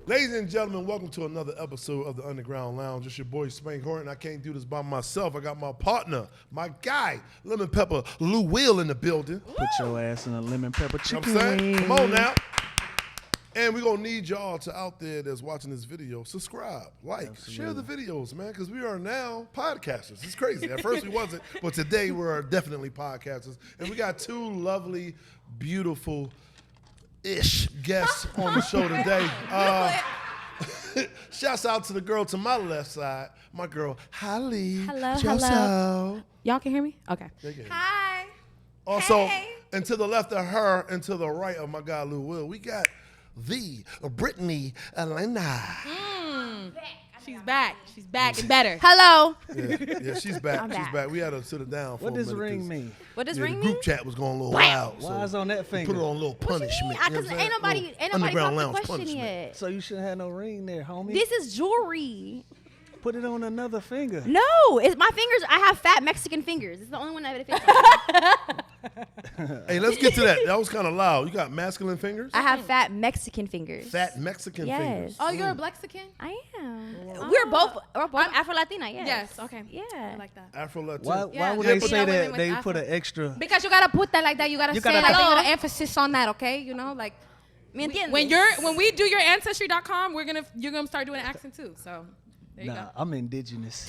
Ladies and gentlemen, welcome to another episode of the Underground Lounge. It's your boy Spank Horton. I can't do this by myself. I got my partner, my guy, Lemon Pepper Lou Will in the building. Put your ass in a lemon pepper chicken You know what I'm saying? wing. Come on now. And we're going to need y'all to out there that's watching this video, subscribe, like, share the videos, man, because we are now podcasters. It's crazy. At first we wasn't, but today we are definitely podcasters. And we got two lovely, beautiful-ish guests on the show today. Shouts out to the girl to my left side, my girl, Holly Joso. Hello. Y'all can hear me? Okay. Hi. Also, Hey. and to the left of her and to the right of my guy, Lou Will, we got the Brittney Alena. She's back. She's back and better. Hello. Yeah, she's back. I'm She's back. back. We had to sit her down for What a does minute. ring 'cause, mean? What does yeah, ring the mean? group chat was going a little wild. Why is on that finger? Put it on a little punishment. You know Because what I'm ain't nobody saying? Underground got the lounge question punishment. yet. So you shouldn't have no ring there, homie. This is jewelry. Put it on another finger. No, it's my fingers. I have fat Mexican fingers. It's the only one that fits. Hey, let's get to that. That was kind of loud. You got masculine fingers? I have fat Mexican fingers. Fat Mexican Yes. fingers. Oh, you're a Mexican? I am. Oh. We're both Afro-Latina. Yes. Yes. Okay. Yeah. I like that. Afro-Latina. Why Yeah, would yeah, they but- say women that with they Afro. put an extra? Because you gotta put that like that. You gotta You say gotta- like Hello. you gotta emphasis on that. Okay. You know, like ¿Me entiendes? when we do your ancestry.com, you're gonna start doing an accent too. So there you Nah, go. I'm indigenous.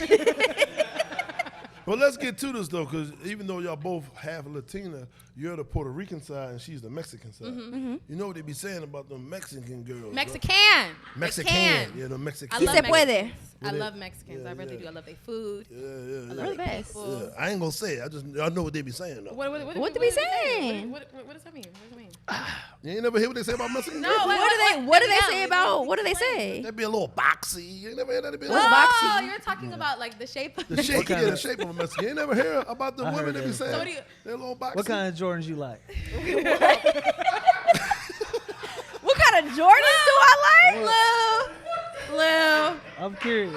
Well, let's get to this, though, because even though y'all both half Latina, you're the Puerto Rican side and she's the Mexican side. You know what they be saying about the Mexican girls? Mexican. Right? They Mexican. can. Yeah, the Mexican. I Si love se Mexicans. puede. I Yeah, love Mexicans. I really yeah. do. I love their food. Yeah, I yeah, love yeah. We're the their best. people. Yeah, I ain't gonna say it. I know what they be saying though. What they be saying? What does that mean? What does that mean? You ain't never hear what they say about Mexican No, girls? What do they say about? What do they say? They be a little boxy. You ain't never hear that? They be a What's little boxy? Oh, you're talking about like the shape of The shape, kind yeah, of- the shape of a Mexican. You ain't never hear about the I women heard that be that. saying So what do you- they're a little boxy. What kind of Jordans you like? What kind of Jordans do I like? I'm curious.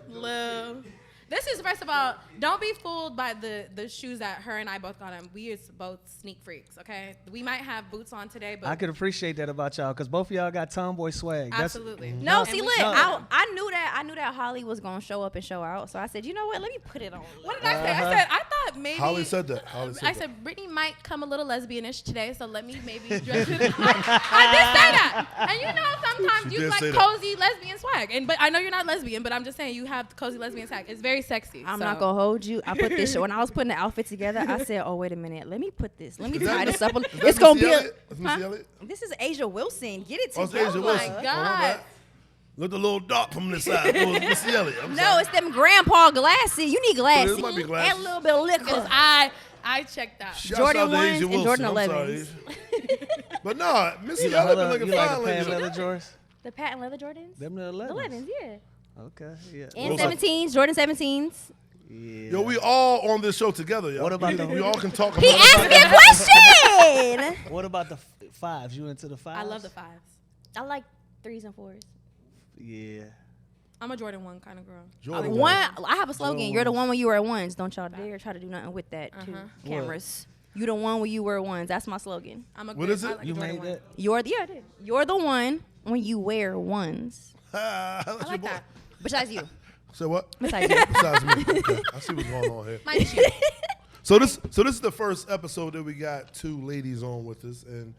Lou. This is, first of all, don't be fooled by the shoes that her and I both got on. We is both sneak freaks, okay? We might have boots on today, but I could appreciate that about y'all because both of y'all got tomboy swag. absolutely. No, And see, we- look, No. I knew that Holly was gonna show up and show out, so I said, you know what? Let me put it on. What did I say? I thought maybe. Holly said that. Holly said I that. said Brittney might come a little lesbianish today, so let me maybe dress it. I did say that. And you know, sometimes She you did like say that. cozy lesbian swag. But I know you're not lesbian, but I'm just saying you have cozy lesbian swag. It's very sexy. I'm so. not gonna hold you. I put this when I was putting the outfit together. I said, "Oh wait a minute, let me put this. Let me tie this up. It's gonna be. That's Missy Huh? Elliott? This is Asia Wilson. Get it Oh, it's together. Asia Oh Wilson. my Oh, God. bad. Looked a little dark from this side. It was Missy Elliott. I'm No, sorry. it's them grandpa glasses. You need glasses. It might be glasses. And a little bit of liquor. Because I checked out. Shouts Jordan out to ones Asia and Wilson. Jordan I'm sorry, 11s. Asia. But no, Missy You Elliott like, been looking you like fine the patent lately. leather drawers? The patent leather Jordans. Them the 11s. The 11s, yeah. Okay, yeah. And What about- 17s, Jordan 17s. Yeah. Yo, we all on this show together, y'all. What about the- we all can talk He about asked me a question. What about the fives? You into the fives? I love the fives. I like 3s and 4s. Yeah. I'm a Jordan 1 kind of girl. Jordan One, I have a slogan. You're the one when you wear ones. Don't y'all dare try to do nothing with that, too. Uh-huh. Cameras. You the one when you wear ones. That's my slogan. I'm a What good, is it? I like a You Jordan made 1. that? I did. You're the one when you wear ones. That's I your like boy. that. Besides you. Say what? Besides you. Besides me. Okay. I see what's going on here. Mine is you. So this is the first episode that we got two ladies on with us, and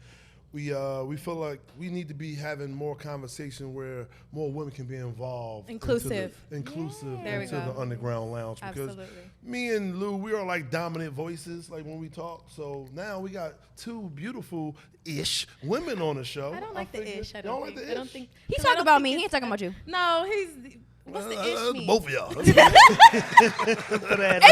we feel like we need to be having more conversation where more women can be involved. Inclusive. Inclusive There we into go. the underground lounge. Because Absolutely. me and Lou, we are like dominant voices, like when we talk. So now we got two beautiful-ish women on the show. I don't like the figured- ish. I Y'all don't like think. the I don't ish? think. He 'cause I talking don't about think me. He it's- ain't talking about you. No, what's the ish mean? Both of y'all. It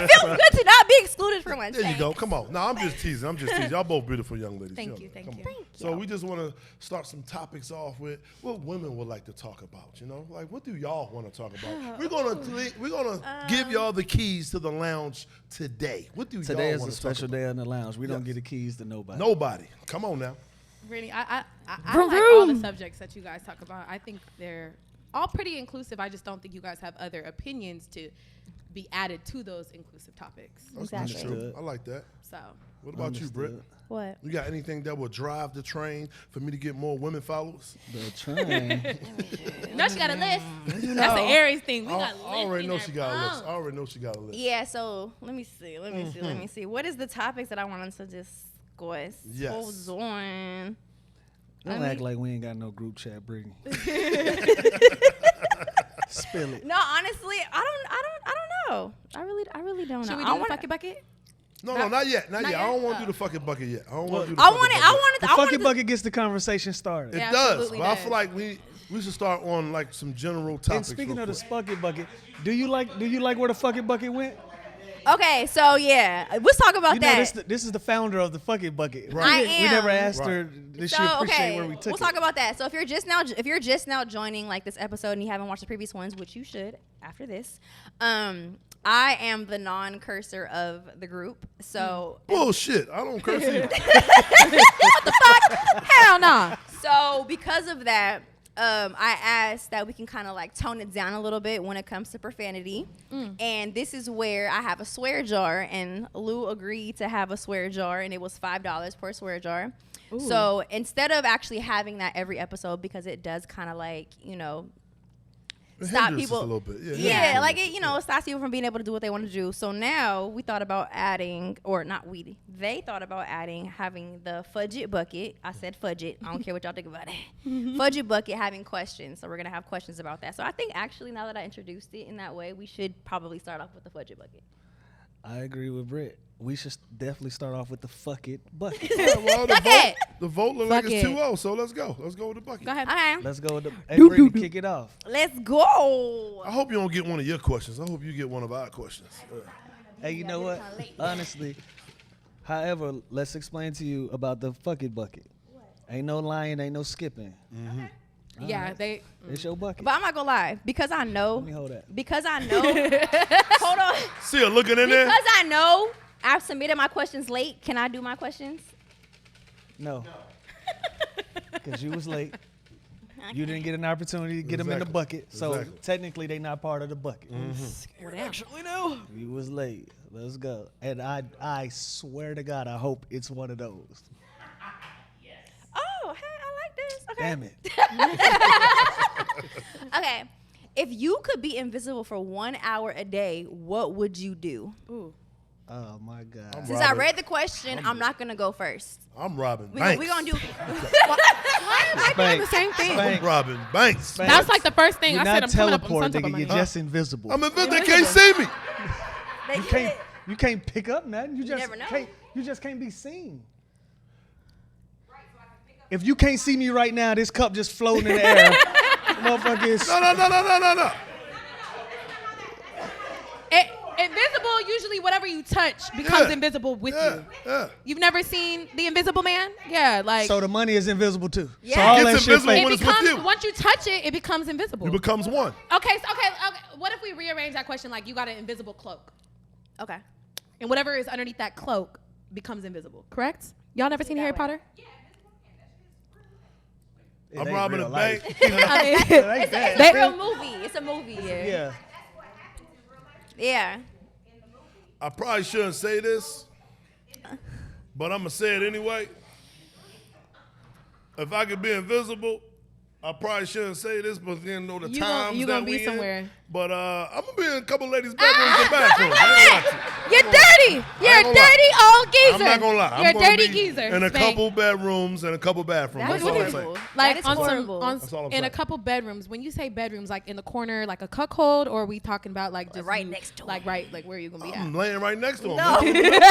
feels good to not be excluded for once. There you go. Come on. No, I'm just teasing. Y'all both beautiful young ladies. Thank Come you, thank on. you. Thank So you. we just want to start some topics off with what women would like to talk about. You know, like what do y'all want to talk about? We're gonna give y'all the keys to the lounge today. What do Today y'all is want a to talk special about? day in the lounge. We don't Yes. get the keys to nobody. Nobody. Come on now. Really, I Vroom, like all the vroom. subjects that you guys talk about. I think they're all pretty inclusive. I just don't think you guys have other opinions to be added to those inclusive topics. That's Exactly. true. I like that. So What about you, Britt? What? You got anything that will drive the train for me to get more women followers? The train. no, she got a list. That's an Aries thing. We got a list. I already in know there. she got a list. I already know she got a list. Yeah, so let me see. What is the topics that I wanted to discuss? Yes. Hold on. Don't act like we ain't got no group chat, Brittney. Spill it. No, honestly, I don't know. I really don't know. Should we I do the wanna- bucket bucket? No, not yet. Not Not yet. yet? I don't want to Oh. do the fucking bucket yet. I don't want to do the I fucking wanted. bucket. I wanted. The I wanted fucking to- bucket gets the conversation started. It Yeah, does, absolutely but I does. feel like we should start on like some general topics. And speaking real of the quick. fucking bucket, do you like where the fucking bucket went? Okay, so yeah, let's talk about You know, that. this is the founder of the fucking bucket. Right. I We never am. asked her. Did she So appreciate okay, where we took we'll it? talk about that. So if you're just now joining like this episode and you haven't watched the previous ones, which you should after this, I am the non-cursor of the group. So Bullshit. I don't curse either. Hell no. So because of that, I asked that we can kind of like tone it down a little bit when it comes to profanity. And this is where I have a swear jar, and Lou agreed to have a swear jar, and it was $5 per swear jar. So instead of actually having that every episode, because it does kind of like, It stop hinders us people. a little bit. Yeah, like it, it stops people from being able to do what they want to do. So now we thought about adding, or not we, they thought about adding, having the fudge it bucket. I said fudge it. I don't care what y'all think about it. Fudge it bucket, having questions. So we're gonna have questions about that. So I think actually now that I introduced it in that way, we should probably start off with the fudge it bucket. I agree with Britt. We should definitely start off with the fuck it bucket. Yeah, well, Bucket. the vote look like Fuck it's it. 2-0, so let's go. Let's go with the bucket. Go ahead. Okay, Let's go with the. Hey, Brittney, kick it off. let's go. I hope you don't get one of your questions. I hope you get one of our questions. Hey, you know what? Honestly, however, let's explain to you about the fuck it bucket. Ain't no lying, ain't no skipping. Yeah, they. It's your bucket. But I'm not gonna lie, because I know. Let me hold that. Because I know. Hold on. See her looking in there? Because I know I've submitted my questions late. Can I do my questions? No. Because you was late. You didn't get an opportunity to get them in the Exactly. bucket. So Exactly. technically, they not part of the bucket. Actually, no. You was late. Let's go. And I swear to God, I hope it's one of those. Oh, hey, I like this. Okay. Damn it. Okay. If you could be invisible for 1 hour a day, what would you do? Ooh. Oh, my God. I'm Since I robbing- read the question, I'm not going to go first. I'm robbing We're banks. going to do. I doing the same thing. Spank. I'm robbing banks. Spank. That's like the first thing You're I said. not I'm coming up on teleport, some type nigga. of You're just invisible. I'm invisible. They can't see me. You can't pick up nothing. You just never know. can't. You just can't be seen. If you can't see me right now, this cup just floating in the air. Motherfucker is. No. Invisible, usually whatever you touch becomes Yeah. invisible with you. Yeah. You've never seen The Invisible Man? Yeah, like So the money is invisible too. Yeah. So all It's that shit invisible fake. when it it's with becomes you. once you touch it, it becomes invisible. It becomes one. Okay, what if we rearrange that question like you got an invisible cloak Okay. and whatever is underneath that cloak becomes invisible, correct? Y'all never seen that Harry way. Potter? It I'm ain't robbing real a life. bank. I mean, It ain't It's that. a real movie. It's a movie. Yeah. Yeah. I probably shouldn't say this, but I'm going to say it anyway. If I could be invisible, I probably shouldn't say this, but then know the You times gonna that be we somewhere. in. But I'm going to be in a couple ladies' bedrooms and bathrooms. I ain't got to. you're dirty. You're a gonna lie. dirty old geezer. I'm not gonna lie. You're I'm a gonna dirty be geezer. in a Spank. couple bedrooms and a couple bathrooms. That That's is all I'm horrible. saying. Like That is on some, horrible. That's all I'm in a saying. couple bedrooms. When you say bedrooms, like in the corner, like a cuckold, or are we talking about like just Right you- next door. like like where are you gonna be I'm at? laying right next to him. No. man.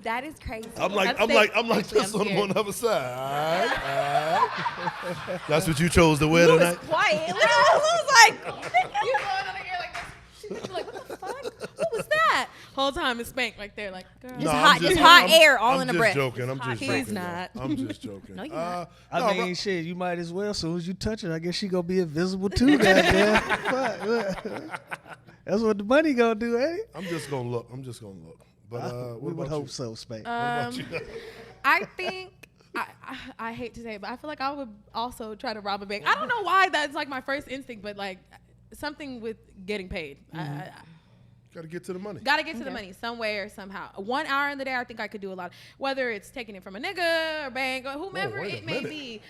That is crazy. I'm like Actually, this I'm on scared. the other side. All right. That's what you chose to wear Lou was tonight. quiet. Lou was like, You going under here like this? You're like, what the fuck? What was that? Whole time it's Spank right there, like, girl. Just hot- just hot air all in the breath. I'm Just hot just air. joking. He's not. I'm just joking. No, you're not. I mean, shit, you might as well. As soon as you touch it, I guess she gonna be invisible too, goddamn. Fuck. That's what the money gonna do, ain't it? I'm just gonna look. But We what would about hope you? so, Spank. What about you? I think I hate to say it, but I feel like I would also try to rob a bank. I don't know why that's like my first instinct, but like something with getting paid. Got to get to the money. Got to get to the money some way or somehow. 1 hour in the day, I think I could do a lot. Whether it's taking it from a nigga or bank or whomever it may be.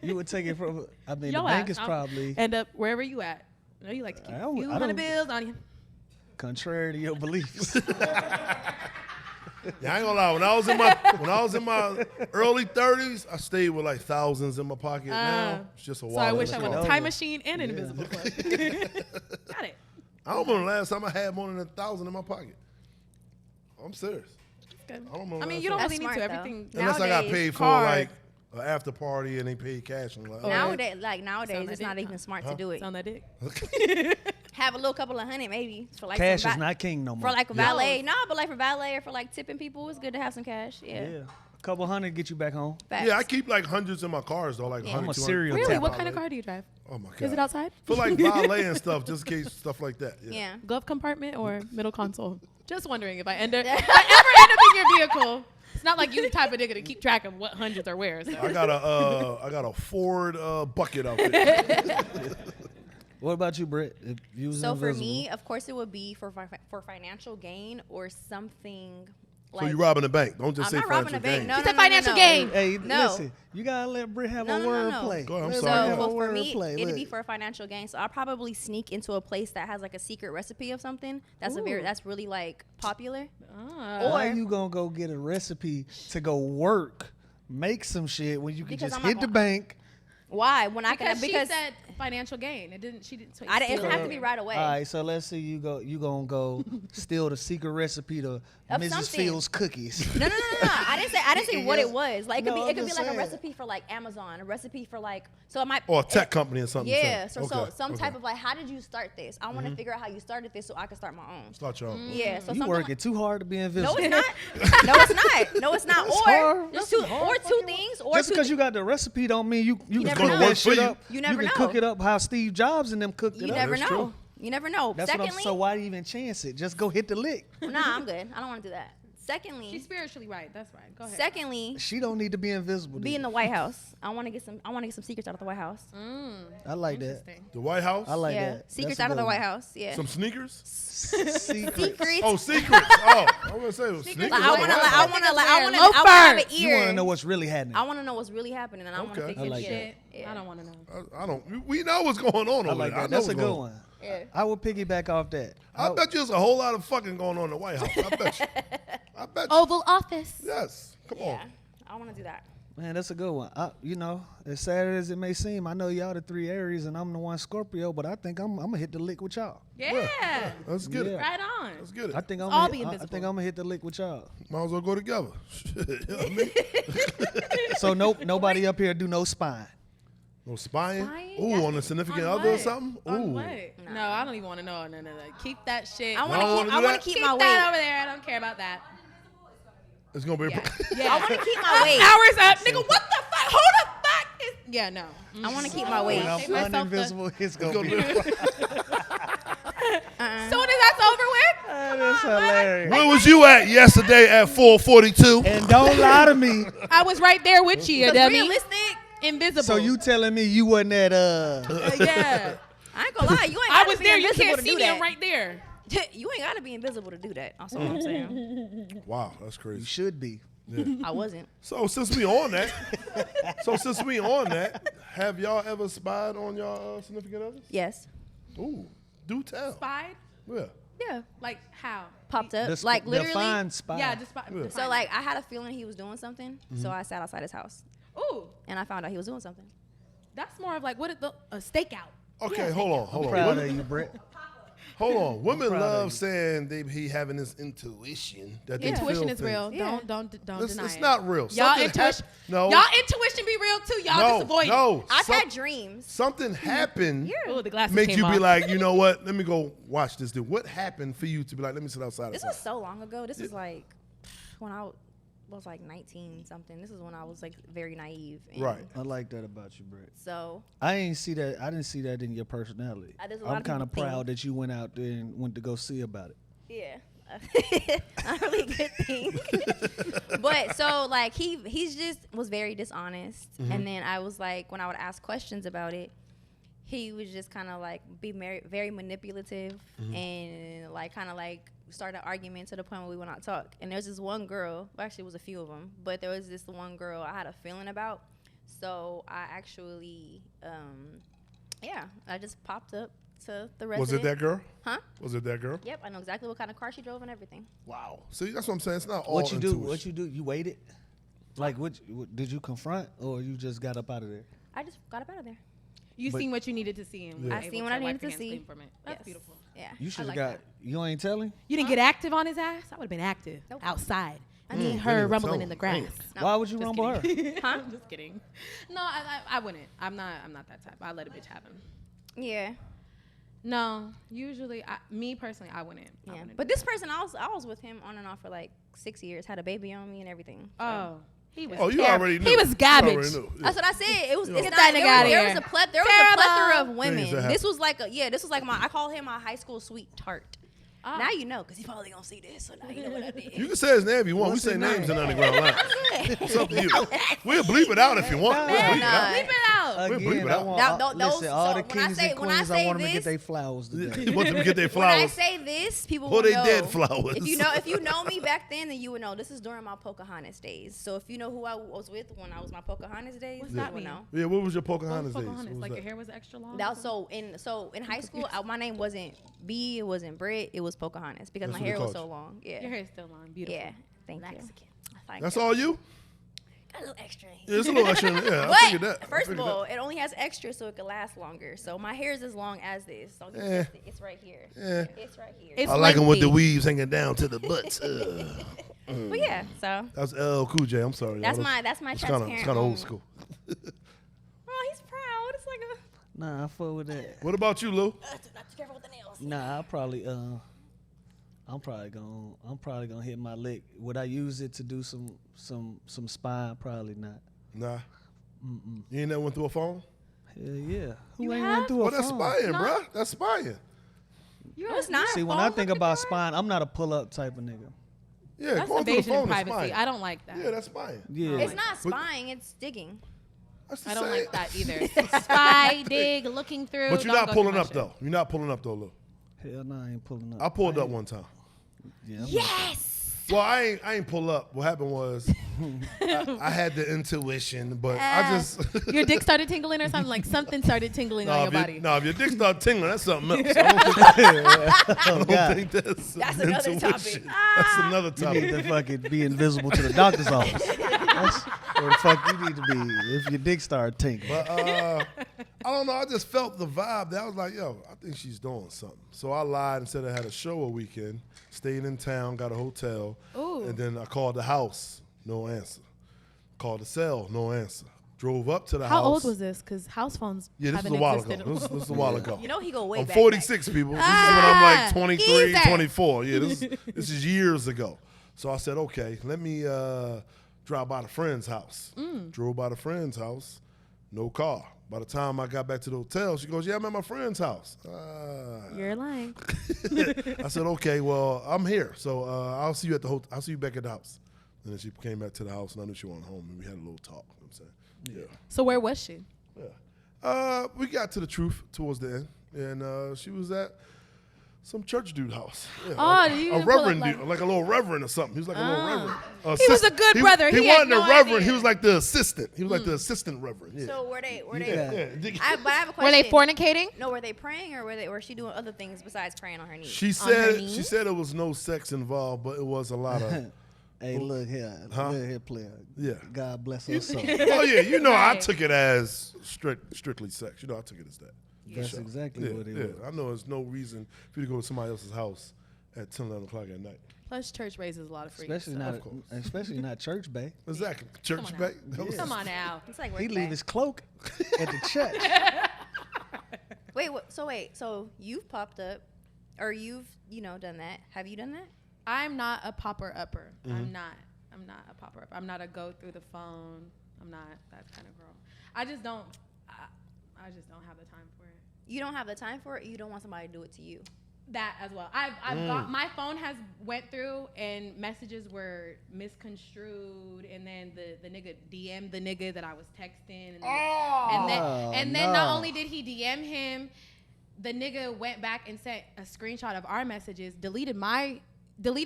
You would take it from, I mean, Yo the bank is I'll probably. end up wherever you at. I know you like to keep a few $100 bills on you. Contrary to your beliefs. Yeah, I ain't gonna lie. When I was in my early 30s, I stayed with like thousands in my pocket. Now it's just a wallet. So I wish I was was a time machine and an invisible club. Got it. I don't remember the last time I had more than 1,000 in my pocket. I'm serious. Good. I don't remember. I mean, last you don't time. really need That's to. smart, Everything. Unless I got Nowadays, paid for card. like an after party and they paid cash. And like, Nowadays, Sound it's like not dick, even smart to do it. It's on that dick. Have a little couple of hundred maybe for like Cash some is not king no more. for like a valet. No, but like for valet or for like tipping people, it's good to have some cash. Yeah. Yeah. A couple hundred get you back home. Facts. yeah, I keep like hundreds in my cars though, like Yeah. 100, I'm a 200. serial Really? tap. What kind of car do you drive? Oh my god. Is it outside? For like valet and stuff, just in case stuff like that. Yeah. Yeah. Glove compartment or middle console? Just wondering if I ever end up in your vehicle. It's not like you the type of nigga to keep track of what hundreds are where. So. I got a Ford bucket out there. What about you, Britt? If you was So for invisible? me, of course, it would be for financial gain or something. So you robbing a bank? Don't just I'm say not robbing financial a bank. gain. No, You no, said no, financial no. gain. Hey, No. listen, you gotta let Britt have No, a no, no, no. wordplay. Go ahead, I'm Let sorry. her So have a well, for me, wordplay. it'd Look. be for a financial gain. So I'll probably sneak into a place that has like a secret recipe of something that's that's really like popular. Why Or- you gonna go get a recipe to go work, make some shit when you can Because just I'm not hit the gonna- bank? Why? When I can Because she said financial gain. It didn't. She didn't. I didn't. It doesn't have to be right away. All right, so let's see you gonna go steal the secret recipe to Of Mrs. something. Fields cookies. No. I didn't say what it was. Like No, it I'm could be just like a saying. recipe for like Amazon, a recipe for like so it might Or a tech company or something. Yeah, so so some type of like, how did you start this? I want to figure out how you started this so I can start my own. Start your own. Yeah, so You something working too hard to be invisible. No, it's not. No, it's not. No, it's not. That's Or hard. just That's two, hard or two fucking things. Or Just two because you got the recipe don't mean you can never cook know. that Work for shit you. up. You never can know. cook it up how Steve Jobs and them cooked it you up. never That's know. true. You never know. That's what I'm. Secondly, So why even chance it? Just go hit the lick. nah, I'm good. I don't want to do that. She's Secondly, spiritually right. That's right. Go ahead. secondly, She don't need to be invisible. be then. in the White House. I want to get some secrets out of the White House. I like that. Interesting. The White House. I like yeah, that. secrets That's a out of the good White one. House. Yeah. Some sneakers. Secret. Secrets. Oh, secrets. Oh, I was gonna say it was sneakers. Like, at the White House. I want to have an ear. You want to know what's really happening. I want to know what's really happening, and I want to Okay. figure I like shit. that. Yeah. I don't want to know. I don't. We know what's going on I over like there. I that. know That's a what's good going on. one. Yeah. I would piggyback off that. I bet you there's a whole lot of fucking going on in the White House. I bet you. I bet you. Oval Office. Yes. Come on. Yeah. I want to do that. Man, that's a good one. As sad as it may seem, I know y'all the 3 Aries and I'm the one Scorpio, but I think I'm gonna hit the lick with y'all. Yeah. Let's get it. Yeah. Right on. Let's get it. I think I'm. all Gonna, be I invisible. think I'm gonna hit the lick with y'all. Might as well go together. Shit, you know what I mean? So nobody up here do no spying. No spying? Spying? Ooh, on a significant On other or what? something? On Ooh. what? No, I don't even want to know. No. Keep that shit. I Y'all want wanna to do keep. I want that? to keep Keep my that weight. over there. I don't care about that. It's gonna be. Yeah. A Yeah. I want to keep my weight. Hours up, nigga. What the fuck? Who the fuck is? Yeah, no. I want to keep my weight. When I'm Save myself the- uninvisible, it's It's gonna gonna be. be. Soon as that's over with. That is hilarious. Where was you at yesterday at 4:42? And don't lie to me. I was right there with you, Cause dummy. realistic. Invisible. So you telling me you wasn't at yeah. I ain't gonna lie. You ain't. I gotta was be there. You invisible can't to see do me. that. I'm right there. You ain't gotta be invisible to do that. That's all I'm saying. Wow, that's You crazy. should be. I wasn't. So since we on that, have y'all ever spied on your significant others? Yes. Ooh, do tell. Spied? Yeah. Yeah. Like how? Popped up. The Like literally. define spy. Yeah, just Yeah. So like I had a feeling he was doing something, so I sat outside his house Ooh, and I found out he was doing something. that's more of like what is a stakeout? Okay, hold on. Proud Women, of you, Britt. hold on. Women proud of love you. saying they be having this intuition that they Intuition feel is real. things. Yeah. Don't It's, deny it's it. not real. Y'all Something intuition. no. Y'all intuition be real too. Y'all just avoid no. I've Some- had dreams. Something happened. it. Ooh, the glasses Make came you be off. like, you know what? Let me go watch this dude. What happened for you to be like, let me sit outside? This of was so long ago. This was like when I was like 19 something. This is when I was like very naive. And Right. I like that about you, Britt. So I didn't see that in your personality. There's a lot I'm of kind of people proud think- that you went out there and went to go see about it. yeah, not really a good thing. But so like he's just was very dishonest. And then I was like, when I would ask questions about it, he was just kind of like be very manipulative and like kind of like start an argument to the point where we would not talk. And there's this one girl, well, actually it was a few of them, but there was this one girl I had a feeling about. So I actually, I just popped up to the resident. Was it that girl? Huh? Was it that girl? Yep, I know exactly what kind of car she drove and everything. Wow. See, that's what I'm saying. It's not all What you do? intuition. What you do? You waited? Like, what did you confront, or you just got up out of there? I just got up out of there. You But- seen what you needed to see, and Yeah. I seen what I needed to see. From it. That's Yes. beautiful. Yeah. You I should have like got. that. You ain't telling. You didn't get active on his ass. I would have been active Nope. outside. I didn't need even her tell rumbling him. in the grass. No. Why would you Just rumble her? kidding. Huh? I'm just kidding. No, I wouldn't. I'm not that type. I let a bitch have him. Yeah. No, usually, me personally, I wouldn't. I Yeah. wouldn't But do this person, I was with him on and off for like 6 years, had a baby on me and everything. So. that. Oh, he was. Oh, you terrible. already knew. He was You garbage. already knew. Yeah. That's what I said. It was. It's Get not, that nigga there outta was, there here. was a plethora of Things women. that This was like this was like I call him my high school sweetheart. Ah. Now you know, because he's probably gonna see this, so now you know what I did. You can say his name if you want. What's We say his names name? in Underground Line. It's up to you. We'll bleep it out if you want. We'll bleep it out. Bleep it out. We'll bleep Again, it I out. want Those- listen, all so the when I kings say- and when I queens. say I want them to this- get their flowers today. You want them to get their When I flowers. say this, people Or will they know. dead flowers. If you know me back then you would know. This is during my Pocahontas days. So if you know who I was with when I was my Pocahontas days, What's you that would mean? know. Yeah, what was your What Pocahontas was days? Pocahontas? What was Like that? your hair was extra long. That was in high school, my name wasn't B, it wasn't Britt, it was Pocahontas because That's my what they hair was called so you. long. Yeah. Your hair is still long. Beautiful. Yeah. Thank you. Like That's that. all you? Got a little extra in Yeah, here. it's a little extra. In there. Yeah, I figured that. But I first of figured all, that. it only has extra so it could last longer. So my hair is as long as this. So Eh. it's right here. Eh. It's right here. It's I like them with the lengthy. weaves hanging down to the butts. But yeah, so That's LL Cool J. I'm sorry. that's y'all. my It's transparent. kind of old moment. school. Oh, he's proud. It's like a. Nah, I fuck with that. What about you, Lou? Not too careful with the nails. Nah, I'm probably gonna hit my lick. Would I use it to do some spying? Probably not. Nah. You ain't never went through a phone? Hell yeah. Who You ain't have? went through Well, a that's phone? spying, No. bruh. That's spying. You're No, it's not. See, when I think about spying, I'm not a pull-up type of nigga. Yeah, That's going through the invasion of phone is privacy. spying. I don't like that. Yeah, that's spying. Yeah. It's not spying. It's digging. That's the I don't same. like that either. Spy, dig, looking through. But you're don't not go pulling through my up, shit. though. You're not pulling up, though, Lou. Hell no, I ain't pulling up. I pulled up one time. Yeah, I'm not- Yes. Well, I ain't pull up. What happened was I had the intuition, but I just Your dick started tingling or something? Like something started tingling on your body. if your dick start tingling, that's something else. I don't think that's another intuition. topic. That's another You topic. need to fucking be invisible to the doctor's office. That's where the fuck you need to be if your dick start tingling. But I don't know. I just felt the vibe. That I was like, yo, I think she's doing something. So I lied and said I had a show a weekend, stayed in town, got a hotel, Ooh. and then I called the house, no answer. Called the cell, no answer. Drove up to the How house. old was this? Because house phones Yeah, this was haven't a while ago. existed. This is a while ago. You know he go way I'm back. 46, people. This is when I'm like 23, geezer. 24. Yeah, this is years ago. So I said, okay, let me drive by the friend's house. Drove by the friend's house, no car. By the time I got back to the hotel, she goes, yeah, I'm at my friend's house. You're lying. I said, okay, well, I'm here. So I'll see you at the hotel. I'll see you back at the house. And then she came back to the house, and I knew she wanted home, and we had a little talk. You know what I'm saying? Yeah. So where was she? Yeah. We got to the truth towards the end, and she was at some church dude house. Yeah, Oh, a, you a didn't pull up reverend like- dude, like a little reverend or something. He was like a little reverend. He was a good brother. He He had wasn't no a reverend. idea. He was like the assistant. He was like the assistant reverend. Yeah. So were they? yeah. But I have a question. Were they fornicating? No, were they praying or was she doing other things besides praying on her knees? She her said knees? there was no sex involved, but it was a lot of. Hey, look here. Huh? Look here, player. Yeah. God bless her soul. Oh yeah, you know I Right. took it as strictly sex. You know I took it as that. That's Sure. exactly Yeah, what it yeah. was. I know there's no reason for you to go to somebody else's house at 10, 11 o'clock at night. Plus, church raises a lot of freaks. Especially not church bay. Exactly. Church on back. now. Come on now. It's like He work leave back. his cloak at the church. So you've popped up, or you've done that? Have you done that? I'm not a popper upper. Mm-hmm. I'm not a popper upper. I'm not a go through the phone. I'm not that kind of girl. I just don't have the time for it. You don't have the time for it. You don't want somebody to do it to you. That as well. I've got, my phone has went through and messages were misconstrued, and then the nigga DM'd the nigga that I was texting, and then not only did he DM him, the nigga went back and sent a screenshot of our messages, deleted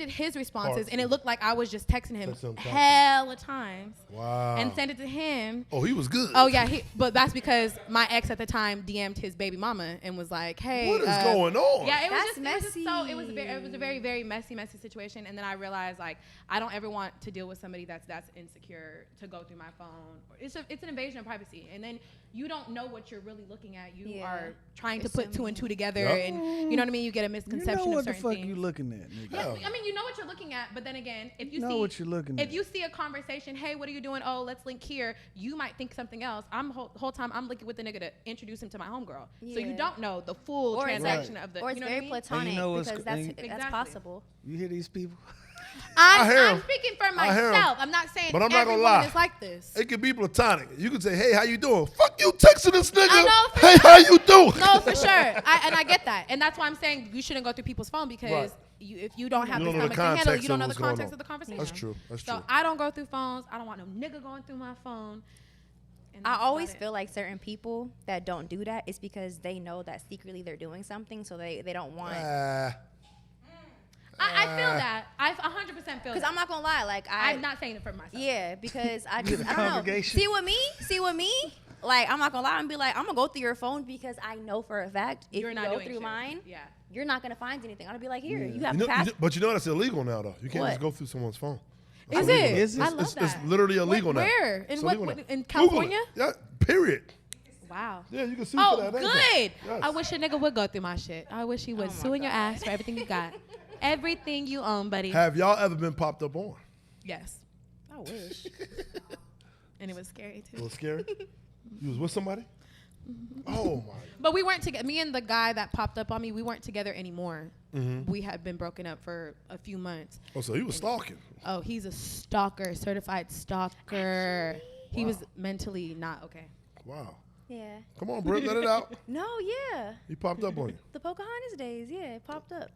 his responses, and it looked like I was just texting him hella times. Wow. And sent it to him. Oh, he was good. Oh yeah, but that's because my ex at the time DM'd his baby mama and was like, "Hey, what is going on?" Yeah, That's messy. It was a very, very messy situation. And then I realized, like, I don't ever want to deal with somebody that's insecure to go through my phone. It's an invasion of privacy, and then you don't know what you're really looking at. You are trying to put 2 and 2 together, and you know what I mean. You get a misconception of certain things. You know what the fuck you looking at, nigga. Yeah, I mean, you know what you're looking at, but then again, if you know what you're looking at. If you see a conversation, hey, what are you doing? Oh, let's link here. You might think something else. Whole time I'm looking with the nigga to introduce him to my homegirl. So you don't know the full transaction of the. Or it's very platonic, because that's possible. You hear these people? I'm speaking for myself. I'm not saying but I'm not gonna everyone lie. is like this. It could be platonic. You could say, "Hey, how you doing?" Fuck you, texting this nigga. I know, hey, how you doing? No, for sure. I get that, and that's why I'm saying you shouldn't go through people's phone because if you don't have the stomach to handle it, you don't know the context of the conversation. That's true. So I don't go through phones. I don't want no nigga going through my phone. I always feel like certain people that don't do that is because they know that secretly they're doing something, so they don't want. I feel that. I 100% feel that. Because I'm not gonna lie, like I'm not saying it for myself. Yeah, because I don't know. See with me, like I'm not gonna lie and be like, I'm gonna go through your phone because I know for a fact if you go through mine, you're not gonna find anything. I'll be like, here, you have a password. But you know that's illegal now, though. You can't just go through someone's phone. Is it? I love that. It's literally illegal now. Where? In what? In California? Yeah. Period. Wow. Yeah, you can sue for that. Oh, good. Yes. I wish a nigga would go through my shit. I wish he would sue in your ass for everything you got. Everything you own, buddy. Have y'all ever been popped up on? Yes. I wish. And it was scary too. It was scary? You was with somebody? Oh my. But we weren't together. Me and the guy that popped up on me, we weren't together anymore. We had been broken up for a few months. Oh, so he was stalking. Oh, he's a stalker, certified stalker. He was mentally not okay. Wow. Yeah. Come on, Britt, let it out. No, yeah. He popped up on you. The Pocahontas days, yeah, it popped up.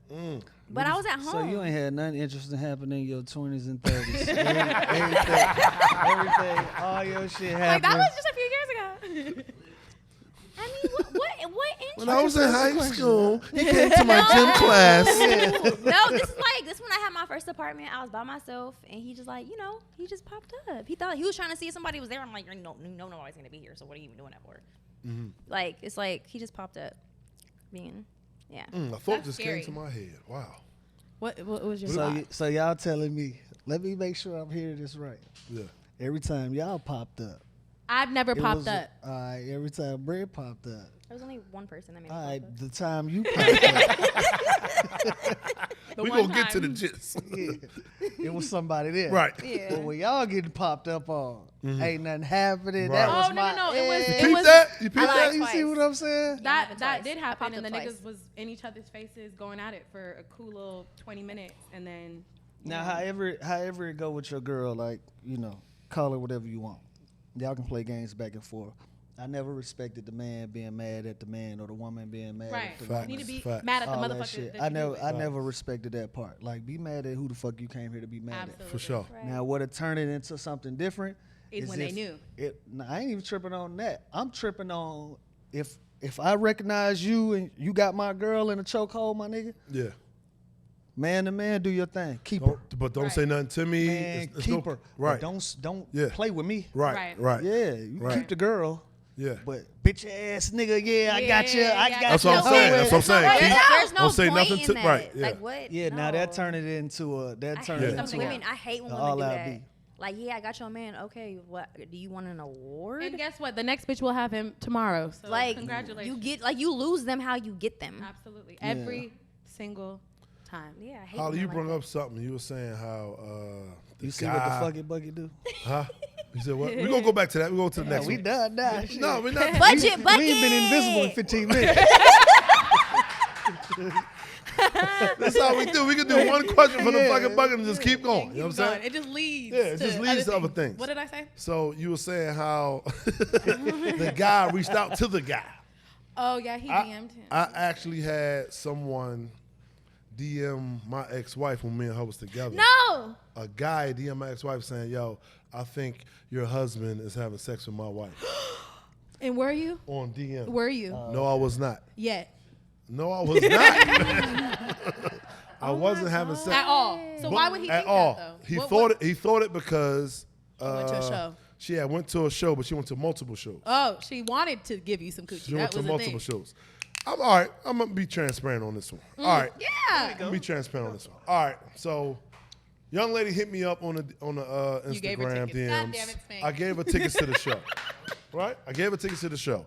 But I was at home. So you ain't had nothing interesting happen in your 20s and 30s. everything, all your shit happened. Like, that was just a few years ago. I mean, what interest? When I was in high school, he came to my gym class. No, this when I had my first apartment. I was by myself, and he just he just popped up. He thought he was trying to see if somebody was there. I'm like, nobody's gonna be here. So what are you even doing that for? Like, it's like he just popped up. A thought just came to my head. Wow. What was your so y'all telling me? Let me make sure I'm hearing this right. Yeah. Every time y'all popped up. I've never popped up. All right, every time Brett popped up. There was only one person that made all right, up. the time you popped up. We gonna get to the gist. Yeah. It was somebody there. Right. Yeah. But when y'all getting popped up on, ain't nothing happening. Right. That was no. it You peeped that? You see what I'm saying? That did happen, and the twice. niggas was in each other's faces going at it for a cool little 20 minutes, and then. Now, however it go with your girl, like, call it whatever you want. Y'all can play games back and forth. I never respected the man being mad at the man or the woman being mad at the woman. You need to be mad at the all motherfucker. that shit. I never respected that part. Like, be mad at who the fuck you came here to be mad at. For sure. Right. Now, what it turned it into something different is when they knew. I ain't even tripping on that. I'm tripping on if I recognize you and you got my girl in a chokehold, my nigga. Yeah. Man to man, do your thing. Keep her. But don't say nothing to me. Man, keep her. Right. But don't Yeah. play with me. Right. Yeah, you keep the girl. Yeah. But bitch ass nigga, I got you. I got That's you. what I'm saying. That's what I'm saying. There's no Don't say point nothing in to that. right. Yeah. Like what? Yeah, no. now that turned it into Women, I hate when women do all-out that. beat. Like, yeah, I got your man. Okay, what? Do you want an award? And guess what? The next bitch will have him tomorrow. So like, congratulations. you lose them how you get them. Absolutely. Every single time. Yeah, I hate Holly, women you like brought that. up something. You were saying how You see what the fucking bucket do? Huh? You said what? We're going to go back to that. We're going to the next We one. done now. No, we're not. Budget bucket. We ain't been invisible in 15 minutes. That's how we do. We can do one question from the fucking bucket and just keep going. You know what I'm saying? It just leads. Yeah, it just leads to other things. What did I say? So you were saying how the guy reached out to the guy. Oh, yeah, he DM'd him. I actually had someone DM my ex-wife when me and her was together. No. A guy DM my ex-wife saying, "Yo, I think your husband is having sex with my wife." And were you? On DM. Were you? No, I was not. Yet. No, I was not. I wasn't having sex At all. So why would he at think all. that though? He What- thought it. He thought it because went to a show. She had went to a show, but she went to multiple shows. Oh, she wanted to give you some coochie. She That went was to the multiple thing. shows. I'm all right. I'm gonna be transparent on this one. All right. Yeah. I'm gonna be transparent on this one. All right. So, young lady hit me up on the You gave her Instagram tickets. DMs. God damn it, Spank. I gave her tickets to the show. Right? I gave her tickets to the show.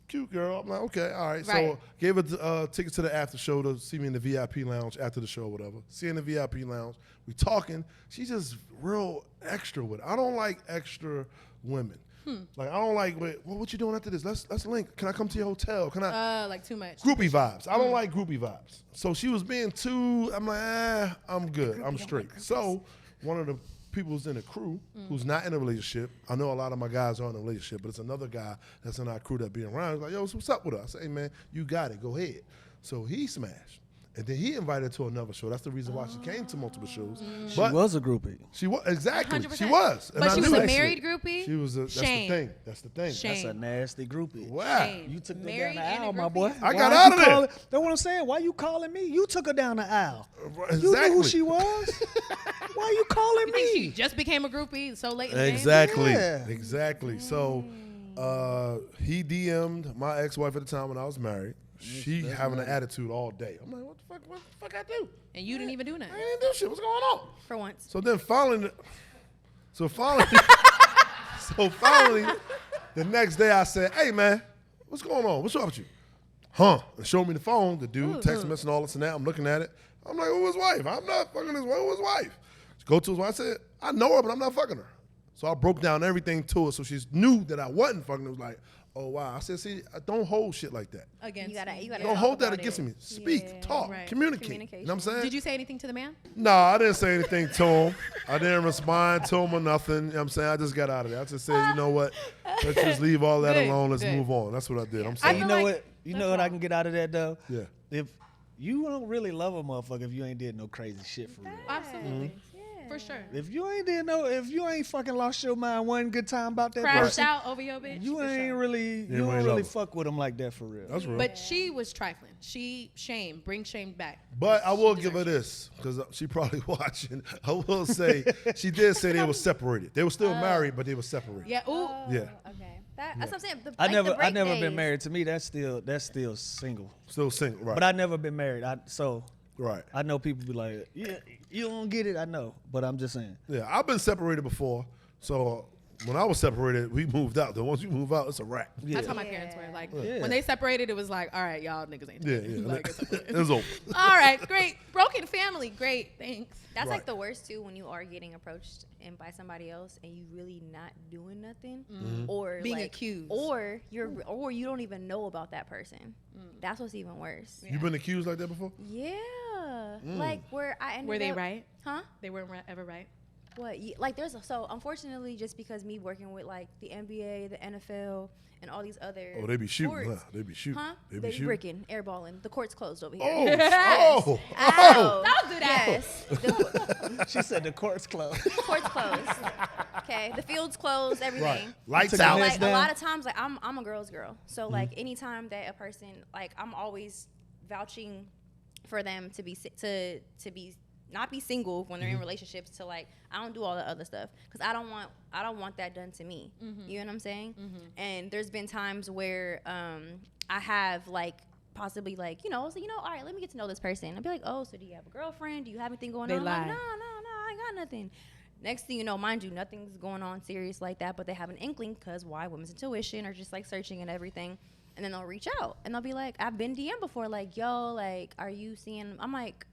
Cute girl. I'm like, okay, all right. Right. So gave her tickets to the after show to see me in the VIP lounge after the show or whatever. See her in the VIP lounge. We talking. She's just real extra with it. I don't like extra women. Like I don't like, wait, well, what you doing after this? Let's link. Can I come to your hotel? Can I? Like too much. Groupie vibes. I don't like groupie vibes. So she was being too, I'm like, I'm good. I'm straight. So one of the people who's in the crew who's not in a relationship, I know a lot of my guys are in a relationship, but it's another guy that's in our crew that be around. He's like, yo, what's up with us? I say, hey, man, you got it. Go ahead. So he smashed. And then he invited her to another show. That's the reason why she came to multiple shows. She was a groupie. She was, exactly. 100%. She was. And But I she was knew a that married shit. groupie? She was that's Shame. the thing. That's the thing. Shame. That's a nasty groupie. Wow. Shame. You took her down Married the and a aisle, my groupie? boy. I Why got you out of there. calling- That's what I'm saying. Why you calling me? You took her down the aisle. Exactly. You knew who she was. Why you calling You think she me? just became a groupie so late in the game? Exactly. Yeah. Exactly. So he DM'd my ex-wife at the time when I was married. She having an attitude all day. I'm like, what the fuck I do? And you didn't even do nothing. I didn't do shit. What's going on? For once. So then finally, the next day I said, hey man, what's going on? What's up with you? Huh? And showed me the phone, the dude, text messaging all this and that. I'm looking at it. I'm like, who his wife? I'm not fucking his wife. Who his wife? Go to his wife. I said, I know her, but I'm not fucking her. So I broke down everything to her so she knew that I wasn't fucking her. It was like, oh wow. I said, see, don't hold shit like that. Against You gotta me. talk Don't hold that about against it. me. Speak, Yeah. talk, Right. communicate. You know what I'm saying? Did you say anything to the man? No, I didn't say anything to him. I didn't respond to him or nothing. You know what I'm saying? I just got out of there. I just said, you know what? Let's just leave all that Good, alone. Let's good. move on. That's what I did. I'm I saying. You feel know like what? You know what I can get out of that though? Yeah. If you don't really love a motherfucker if you ain't did no crazy shit for real. Absolutely. For sure. If you ain't fucking lost your mind one good time about that Crashed person, out over your bitch. you for ain't sure. really ain't you don't really really love her. fuck with them like that for real. That's real. But she was trifling. Bring shame back. But I will give her this because she probably watching. I will say she did say they were separated. They were still married, but they were separated. Yeah. Ooh. Yeah. Okay. That's what I'm saying. I like the break never days. been married. To me, that's still single. Still single, right? But I never been married. right. I know people be like, yeah, you don't get it. I know, but I'm just saying. Yeah, I've been separated before. So when I was separated, we moved out. Then once you move out, it's a wrap. Yeah. That's how my parents were. Like Yeah. when they separated, it was like, all right, y'all niggas ain't. Yeah, together. yeah. Like, it's over. It was over. All right, great. Broken family, great. Thanks. That's Right. like the worst too when you are getting approached and by somebody else and you really not doing nothing or Being like, accused. or you don't even know about that person. That's what's even worse. You been accused like that before? Yeah. Like where I ended Were they up- right? Huh? They weren't ever right. What? Like so unfortunately just because me working with like the NBA, the NFL and all these other Oh, they be shooting, sports, huh? They be shooting. Huh? They They be be shooting. bricking, airballing. The court's closed over here. Oh, Ow. Don't do that. Yes. The She said the court's closed. court's closed. Okay. The field's closed, everything. right. Lights Took a out. mess Like down. a lot of times, like I'm a girl's girl. So like anytime that a person, like I'm always vouching for them to be not be single when they're in relationships. To like I don't do all the other stuff because I don't want that done to me. You know what I'm saying? And there's been times where I have like possibly like all right, let me get to know this person. I'll be like, oh, so do you have a girlfriend? Do you have anything going They on? I'm like, lie. no, I ain't got nothing. Next thing you know, mind you, nothing's going on serious like that, but they have an inkling because why? Women's intuition or just like searching and everything. And then they'll reach out and they'll be like, I've been DM before, like, yo, like, are you seeing? I'm like,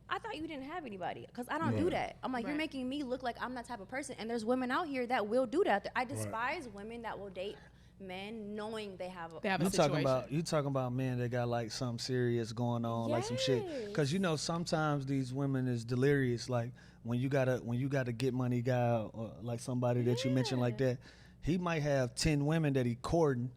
I thought you didn't have anybody because I don't do that. I'm like, you're Right. making me look like I'm that type of person. And there's women out here that will do that. I despise women that will date men knowing they have a They have a You situation. talking about men that got like something serious going on, like some shit. Cause sometimes these women is delirious. Like when you got a get money guy or like somebody that you mentioned like that, he might have 10 women that he courting,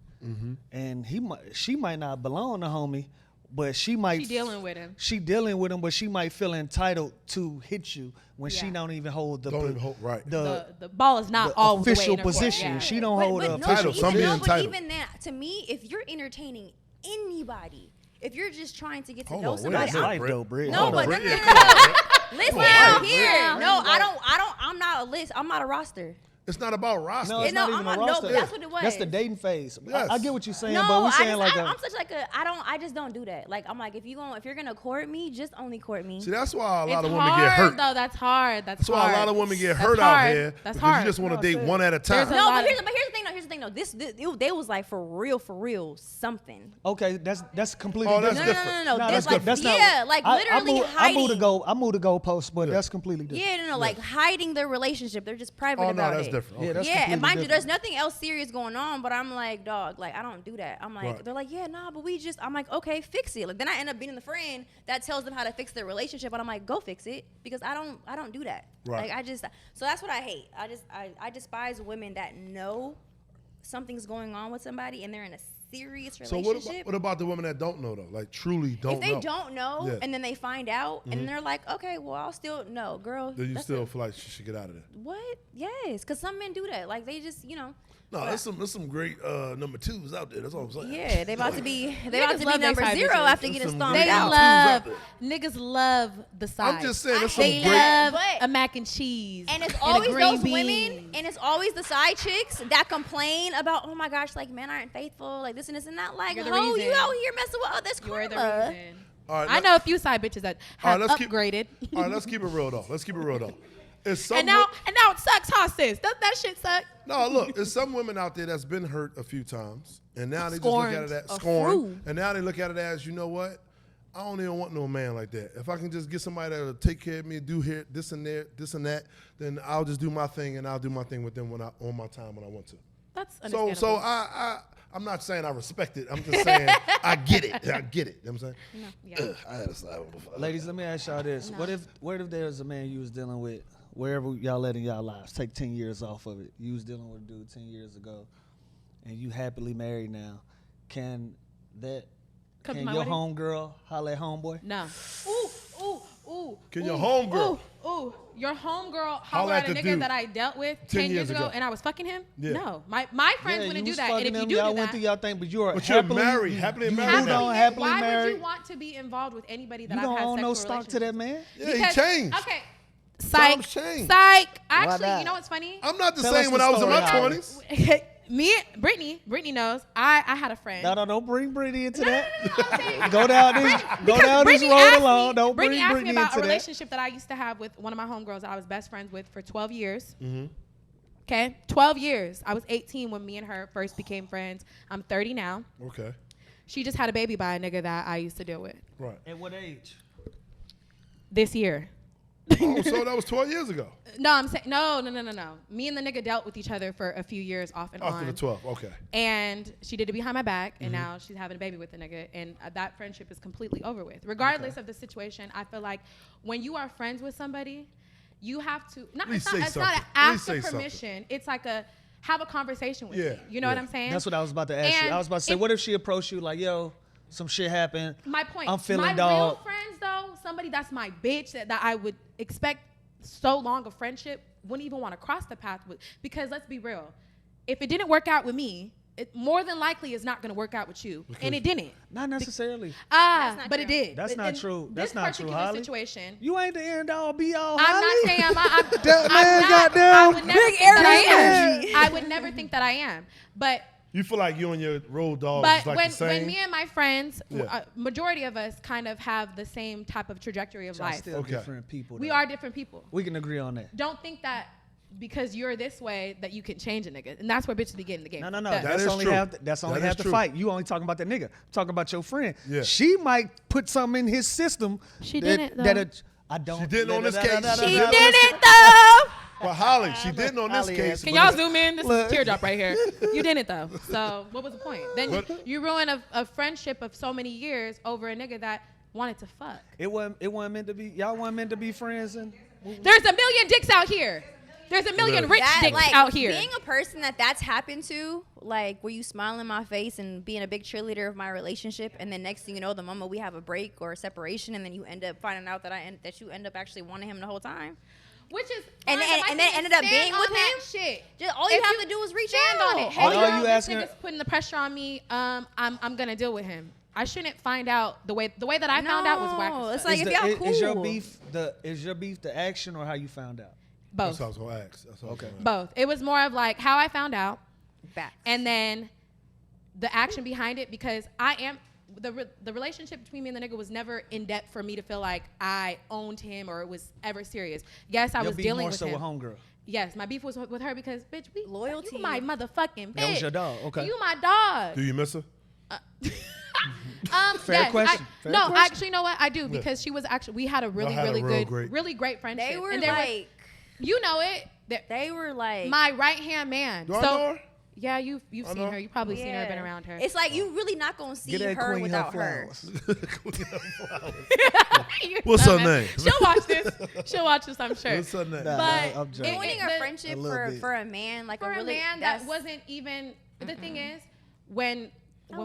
and she might not belong to homie. but she might. She dealing with him. She dealing with him, but she might feel entitled to hit you when she don't even hold the right. The ball is not the always official the way in her position. court. Yeah. She don't hold the Entitled. official Some be but entitled. even then, to me, if you're entertaining anybody, if you're just trying to get to Hold know on, wait a somebody, minute, life Britt. though, Britt. no, Hold but on. no, no, no, Britt, no, come on, no. Listen Britt. here. No, I don't. I'm not a list. I'm not a roster. It's not about roster. No, it's No, not even I'm a not- no, roster. that's what it was. That's the dating phase. Yes. I get what you're saying, No, but we saying I'm such like a. I just don't do that. Like I'm like if you're gonna court me, just only court me. See, that's why a lot of It's women hard, get hurt. though. That's hard. That's That's hard. why a lot of women get That's hurt out hard. here That's because hard. you just want to date No, one at a time. There's a No, lot but of- here's the thing. Here's the thing. No, this was like for real something. Okay, that's completely Oh, that's different. different. No. Nah, This that's like that's not. yeah, like literally I moved hiding. I moved the goalpost, but that's completely different. Yeah, no, like hiding their relationship. They're just private Oh, no, about that's it. different. Yeah, Okay. that's Yeah, and completely mind you, different. there's nothing else serious going on, but I'm like, dog, like I don't do that. I'm like, Right. they're like, yeah, nah, but I'm like, okay, fix it. Like then I end up being the friend that tells them how to fix their relationship, and I'm like, go fix it because I don't do that. Right. Like so that's what I hate. I despise women that know something's going on with somebody and they're in a serious So relationship. what about the women that don't know though? Like truly don't if they know. don't know Yeah. and then they find out and they're like, okay, well, I'll still no, girl. Then you that's still a- feel like she should get out of there. what? Yes, because some men do that. Like they just, No, there's some great number twos out there. That's all I'm saying. yeah, they about to be love their number side 0 bitches. after There's getting some stomped great They out. out love niggas love the side. I'm just saying, there's some They great. love But- a mac and cheese. And it's a always green those bean. women, and it's always the side chicks that complain about, oh my gosh, like men aren't faithful, like this and this and that. Like, You're the oh, you reason. out here messing with others, You're the karma. reason. All right, I know a few side bitches that All right, have let's keep- upgraded. All right, let's keep it real though. It's some and now it sucks, huh, sis? Doesn't that shit suck? No, look, there's some women out there that's been hurt a few times, and now they just look at it as A scorned, few. and now they look at it as, you know what? I don't even want no man like that. If I can just get somebody that'll take care of me, do here, this and that, then I'll just do my thing, and I'll do my thing with them on my time when I want to. That's understandable. So I'm not saying I respect it. I'm just saying I get it. I get it. You know what I'm saying? No, yeah. I had to slide over the fuck. Ladies, let me ask y'all this: what if there's a man you was dealing with wherever y'all let in y'all lives? Take 10 years off of it. You was dealing with a dude 10 years ago, and you happily married now. Can that? Come to Can my your wedding? homegirl holler at homeboy? No. Ooh. Can your homegirl Ooh. Your homegirl Holla holler at at a the nigga dude that I dealt with 10 years ago ago. and I was fucking him? Yeah. No. My friends wouldn't do was that. And fucking if you them, do y'all do went that, through y'all thing, but you are But you're happily married, happily you married moved now. on happily why married. would you want to be involved with anybody that You I've don't had own no sexual stock to that relationships man. Yeah, Because- he changed. Okay. Times Psych. change. Psych. Actually, not? you know what's funny? I'm not the Tell same us when the I was in my story. 20s. Me, Brittney knows. I had a friend. No, don't bring Brittany into No, that. I'm saying- Go down this Because road asked alone. me- Don't bring Brittany asked me Brittany about into a that. relationship that I used to have with one of my homegirls that I was best friends with for 12 years. Mm-hmm. Okay, 12 years. I was 18 when me and her first became friends. I'm 30 now. Okay. She just had a baby by a nigga that I used to deal with Right. At what age? this year. Oh, so that was 12 years ago. No, I'm saying no. Me and the nigga dealt with each other for a few years off and After on. the 12. Okay. And she did it behind my back, and Mm-hmm. now she's having a baby with the nigga, and that friendship is completely over with. Regardless of the situation, I feel like when you are friends with somebody, you have to At least say it's not an something. At ask least of say something. permission. It's like have a conversation with Yeah, me. You know yeah. what I'm saying? That's what I was about to ask you. And I was about to say, what if she approached you like, yo, some shit happened. My point. I'm feeling my dog. real friends, though, somebody that's my bitch that I would expect so long of friendship, wouldn't even want to cross the path with. Because let's be real, if it didn't work out with me, it more than likely is not going to work out with you, and it didn't. Not necessarily. not But true. it did. That's not In true. This That's not true, particular Holly. situation. You ain't the end all be all. I'm Holly. not saying I'm That man I'm not, goddamn I would never big think that energy. I am. I would never think that I am. But You feel like you and your road dog But is like when, the same? when me and my friends, Yeah. majority of us kind of have the same type of trajectory of Y'all life. still Okay. different people. We though. are different people. We can agree on that. Don't think that because you're this way that you can change a nigga. And that's where bitches be getting the game. No. That- That is only true. half. That's only That is half the true. fight. You only talking about that nigga. I'm talking about your friend. Yeah. She might put something in his system. She that, didn't, though. I don't. She didn't on this case. She That did was- it though. But Holly, she didn't on this Holly case. asked Can but y'all it's- zoom in? This Look. is a teardrop right here. You didn't though. So what was the point? Then But- you ruin a friendship of so many years over a nigga that wanted to fuck. It wasn't meant to be. Y'all wasn't meant to be friends. And There's a million dicks out here. There's a million rich that, dicks like, out here. Being a person that's happened to, like, where you smile in my face and being a big cheerleader of my relationship, and then next thing you know, the moment we have a break or a separation, and then you end up finding out that you end up actually wanting him the whole time. Which is And then ended up being with him. Shit. Just all you have to do is reach Stand out on it. Hey, All girl, you this asking nigga's putting the pressure on me. I'm gonna deal with him. I shouldn't find out the way that I found out was whack. No, as it's fuck. like, if y'all cool. Is your beef the action or how you found out? Both. That's what I was gonna ask. That's what I was gonna ask. Both. It was more of like how I found out, Facts. and then the action behind it, because I am the relationship between me and the nigga was never in depth for me to feel like I owned him or it was ever serious. Yes, I was dealing with him. More so with homegirl. Yes, my beef was with her because, bitch, Loyalty. You my motherfucking bitch. That was your dog. Okay. You my dog. Do you miss her? Fair question. Fair question. Actually, you know what? I do, because she was actually, we had a really great friendship. They were and like, you know it. they were like My right hand man. Do I know her? Yeah, you've seen her. You probably seen her, been around her. It's like you really not gonna see Get that her queen without her her. flowers. What's her name? She'll watch this. She'll watch this, I'm sure. What's her name? Nah, But I'm joking. Ruining a friendship A little bit. for a man, like For a really man that wasn't even, the thing is, when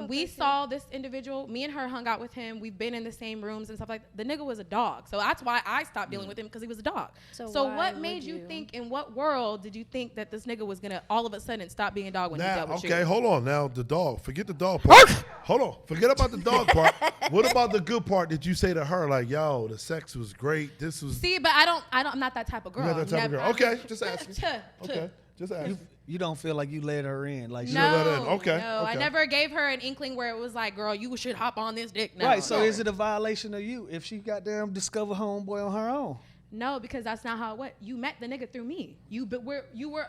we saw this individual, me and her hung out with him. We've been in the same rooms and stuff like that. The nigga was a dog. So that's why I stopped dealing with him, because he was a dog. So why what made would you think, in what world did you think that this nigga was going to all of a sudden stop being a dog when he Now, dealt with you? okay, hold on. Now, the dog. Forget the dog part. Hold on. Forget about the dog part. What about the good part? Did you say to her, like, yo, the sex was great. This was. See, but I'm not that type of girl. You're not that type of girl. Okay, just asking. Tuh. Okay, just asking. You don't feel like you let her in, like No, let her in. Okay, no, I okay. never gave her an inkling where it was like, girl, you should hop on this dick now. right. So is it a violation of you if she goddamn discover homeboy on her own? No, because that's not how it went. You met the nigga through me. You were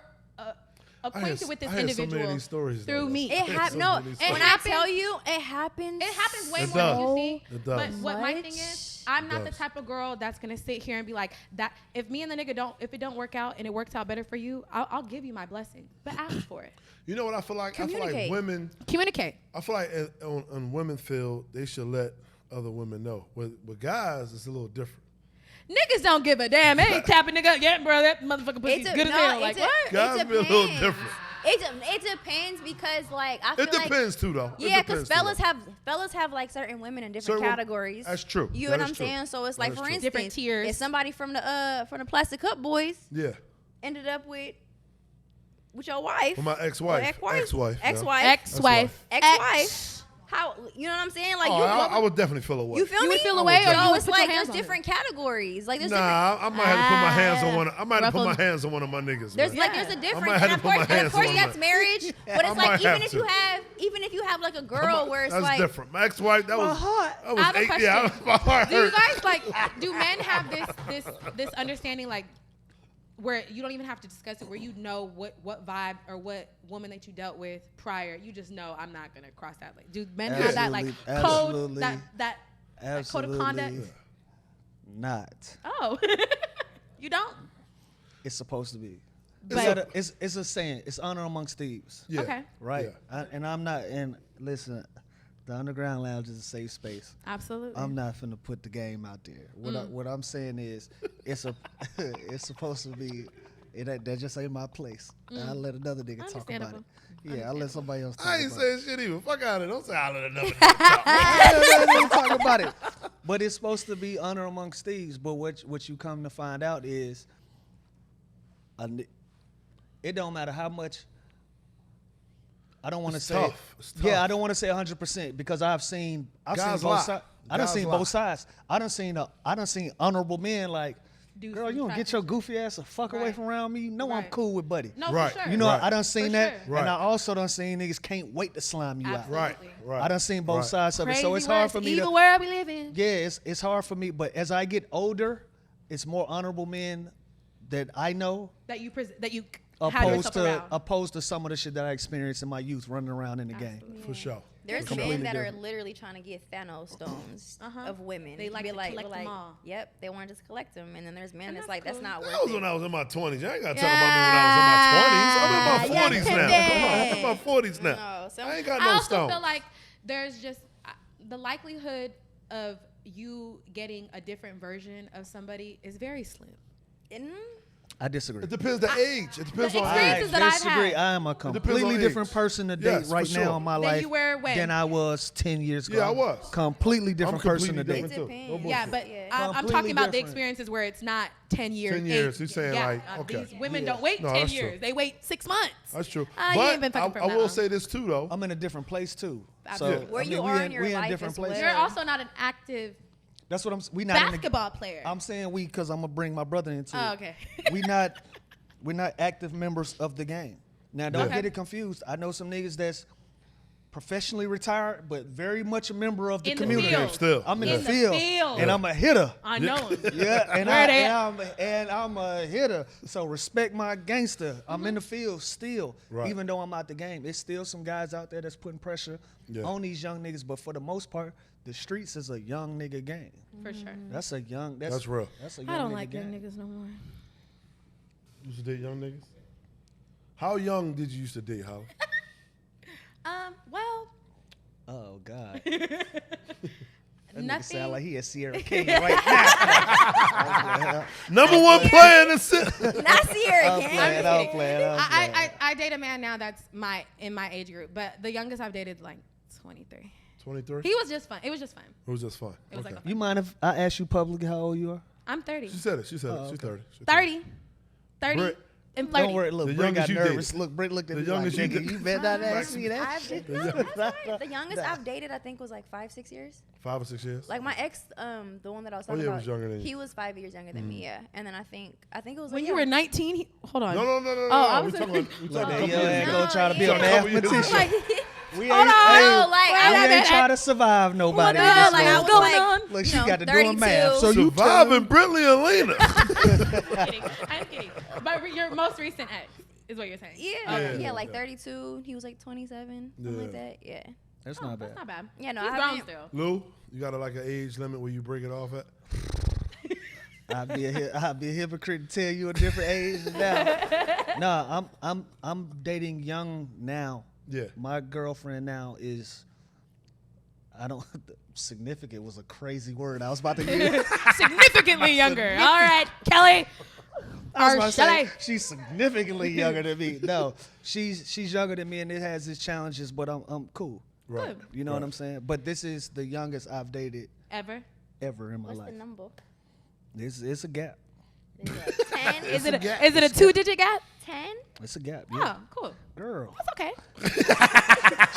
acquainted with this I had so individual many of these stories, through though. me. It happened. No, It when I happens- tell you, it happens. It happens way It more than does. you see. It does. But what my What? thing is, I'm not the does. type of girl that's gonna sit here and be like that. If me and the nigga if it don't work out and it works out better for you, I'll give you my blessing. But ask for it. You know what I feel like? I feel like Communicate. women. Communicate. I feel like on women field, they should let other women know. With guys, it's a little different. Niggas don't give a damn. They ain't tapping nigga yet, bro. That motherfucker pussy's good as hell. Like what? Guys be a little different. It depends because like I feel It depends too, though. It Yeah, because depends, too, fellas have like certain women in different Certain- categories. that's true. You That know what is I'm true. saying? So it's That like, is for true. instance, Different tiers. if somebody from the Plastic Cup Boys Yeah. ended up with your wife, With my ex-wife. ex-wife, Ex-wife. ex-wife. How, you know what I'm saying? Like Oh, I would definitely feel away. you feel You me? would feel away, or you So would it's put your like hands there's on different categories. Like there's Nah, I might have to put my hands on one. I might have to put my Ruffle. hands on one of my niggas. There's man. like there's a difference, might have and to of put my course, and hands of course on that's that. marriage. But I it's might like even have if to. you have like a girl where it's That's like different. My ex-wife, that was I have a 8 question. yeah, my heart Do you hurt. guys like? Do men have this understanding, like, where you don't even have to discuss it, where you know what vibe or what woman that you dealt with prior? You just know I'm not gonna cross that. Like, do men have that like Absolutely. code that code of conduct? Absolutely not. Oh, you don't? It's supposed to be. But- It's a saying. It's honor amongst thieves. Yeah. Okay. Right. Yeah. And I'm not. And listen, the underground lounge is a safe space. Absolutely. I'm not finna put the game out there. What I'm saying is, it's supposed to be. That just ain't my place. I'll let another nigga talk about it. Understandable. Yeah, I'll let somebody else talk I ain't about saying shit even. Fuck out of it. Don't say I let another nigga talk. it. Let me talk about it. But it's supposed to be honor amongst thieves. But what you come to find out is, it don't matter how much. I don't want to It's say. tough. It's Yeah, tough. I don't want to say 100% because I've seen Guys both lie. sides. I done Guys seen lie. both sides. I done seen honorable men like, Do girl, some you don't get your goofy ass the fuck away Right. from around me. You know I'm Right. cool with buddy. No, Right. for sure. You know, Right. I done seen For that, sure. Right. and I also done seen niggas can't wait to slime you Absolutely. out. Right. I done seen both Right. sides of it, so Crazy it's hard words, for me evil to. world we live in. Yeah, it's hard for me, but as I get older, it's more honorable men that I know That you have yourself around. opposed to some of the shit that I experienced in my youth running around in the game. For sure. there's Completely men that are different. literally trying to get Thanos stones of women. They like Be to collect them all. Yep, they want to just collect them, and then there's men And that's that's like that's cool. not worth That was it. when I was in my 20s. You ain't got to talk about me when I was in my 20s. I'm in my 40s now. I'm in my 40s now. No, some- I ain't got I no also stone. feel like there's just the likelihood of you getting a different version of somebody is very slim. Mm, I disagree. It depends the age. It depends The on experiences age. that I've disagree. had. I am a depends completely on different age. person to date Yes, right for sure. now in my Than life you were when? than I was 10 years ago. Yeah, I was. Completely different person to completely date. different too. No Yeah, bullshit. but Yeah. I'm Completely talking about the different. experiences where it's not 10 years. 10 years, eight- he's saying yeah, like, okay. These women Yeah. don't wait No, 10 that's years. true. They wait 6 months. That's true. You ain't been But fucking for I that will long. say this too, though. I'm in a different place too. Absolutely. So Where you are in your we life different as well. places. You're also not an active That's what we not in the, basketball player. I'm saying we because I'm gonna bring my brother into Oh, it. okay. we're not active members of the game. Now don't Yeah. get it confused. I know some niggas that's professionally retired, but very much a member of the In the community. field. Still. I'm in In the the field, field. and I'm a hitter. I know. Yeah, and, Where they at? I'm a hitter. So respect my gangster. I'm in the field still, Right. even though I'm out the game. There's still some guys out there that's putting pressure on these young niggas. But for the most part, the streets is a young nigga game. For sure. That's a young. That's real. That's a young I don't nigga like young game. niggas no more. You used to date young niggas? How young did you used to date, Holly? Well, Oh God. That nigga nothing. sound like he a Sierra King right now. Number one player in the city. Not Sierra I'm King. playing. I'm playing. I date a man now that's in my age group, but the youngest I've dated like 23. 23? He was just fun. It was just fun. It was just fun. It was like a You mind if I ask you publicly how old you are? I'm 30. She said it. She said it. Oh, She's okay. 30. She's 30. 30 Britt. and flirty. Don't worry. Look, The Britt got youngest you nervous. did- Look, Britt looked at the me like, youngest you nigga, did- you better not ask me that I've shit. no, that's fine. The youngest I've dated, I think, was like 5-6 years. 5 or 6 years? Like my ex, the one that I was Oh, talking yeah, about, was younger than you. he was 5 years younger than me. Yeah, and then I think it was When like, you were 19, hold on. No. Oh, I We was talking about we Look, talking that about young ass gonna try to be a yeah. mathematician. like, We Hold ain't, on. hey, no, like we I ain't trying to survive nobody. no, in this like I world. was going like, on? Look, you she know, got to do 32. math. So you Surviving Brittney Alena. I'm kidding. I'm kidding. But your most recent ex is what you're saying. Yeah, like 32. He was like 27, something like Yeah. that. Yeah. That's Oh, not that's bad. not bad. Yeah, no, He's I grown haven't- still. Lou, you got like an age limit where you break it off at? I'd be a hypocrite to tell you a different age than now. No, I'm dating young now. Yeah. My girlfriend now is. I don't. Significant was a crazy word I was about to use. Significantly younger. All right, Kelly. I was Or about to shall say, I? she's significantly younger than me. No, she's younger than me, and it has its challenges, but I'm cool. Right. You know what I'm saying? But this is the youngest I've dated Ever? ever in my What's life. the number? It's a gap. 10? Is it a 2-digit gap? 10? It's a gap. Yeah. Oh, cool. Girl. That's okay.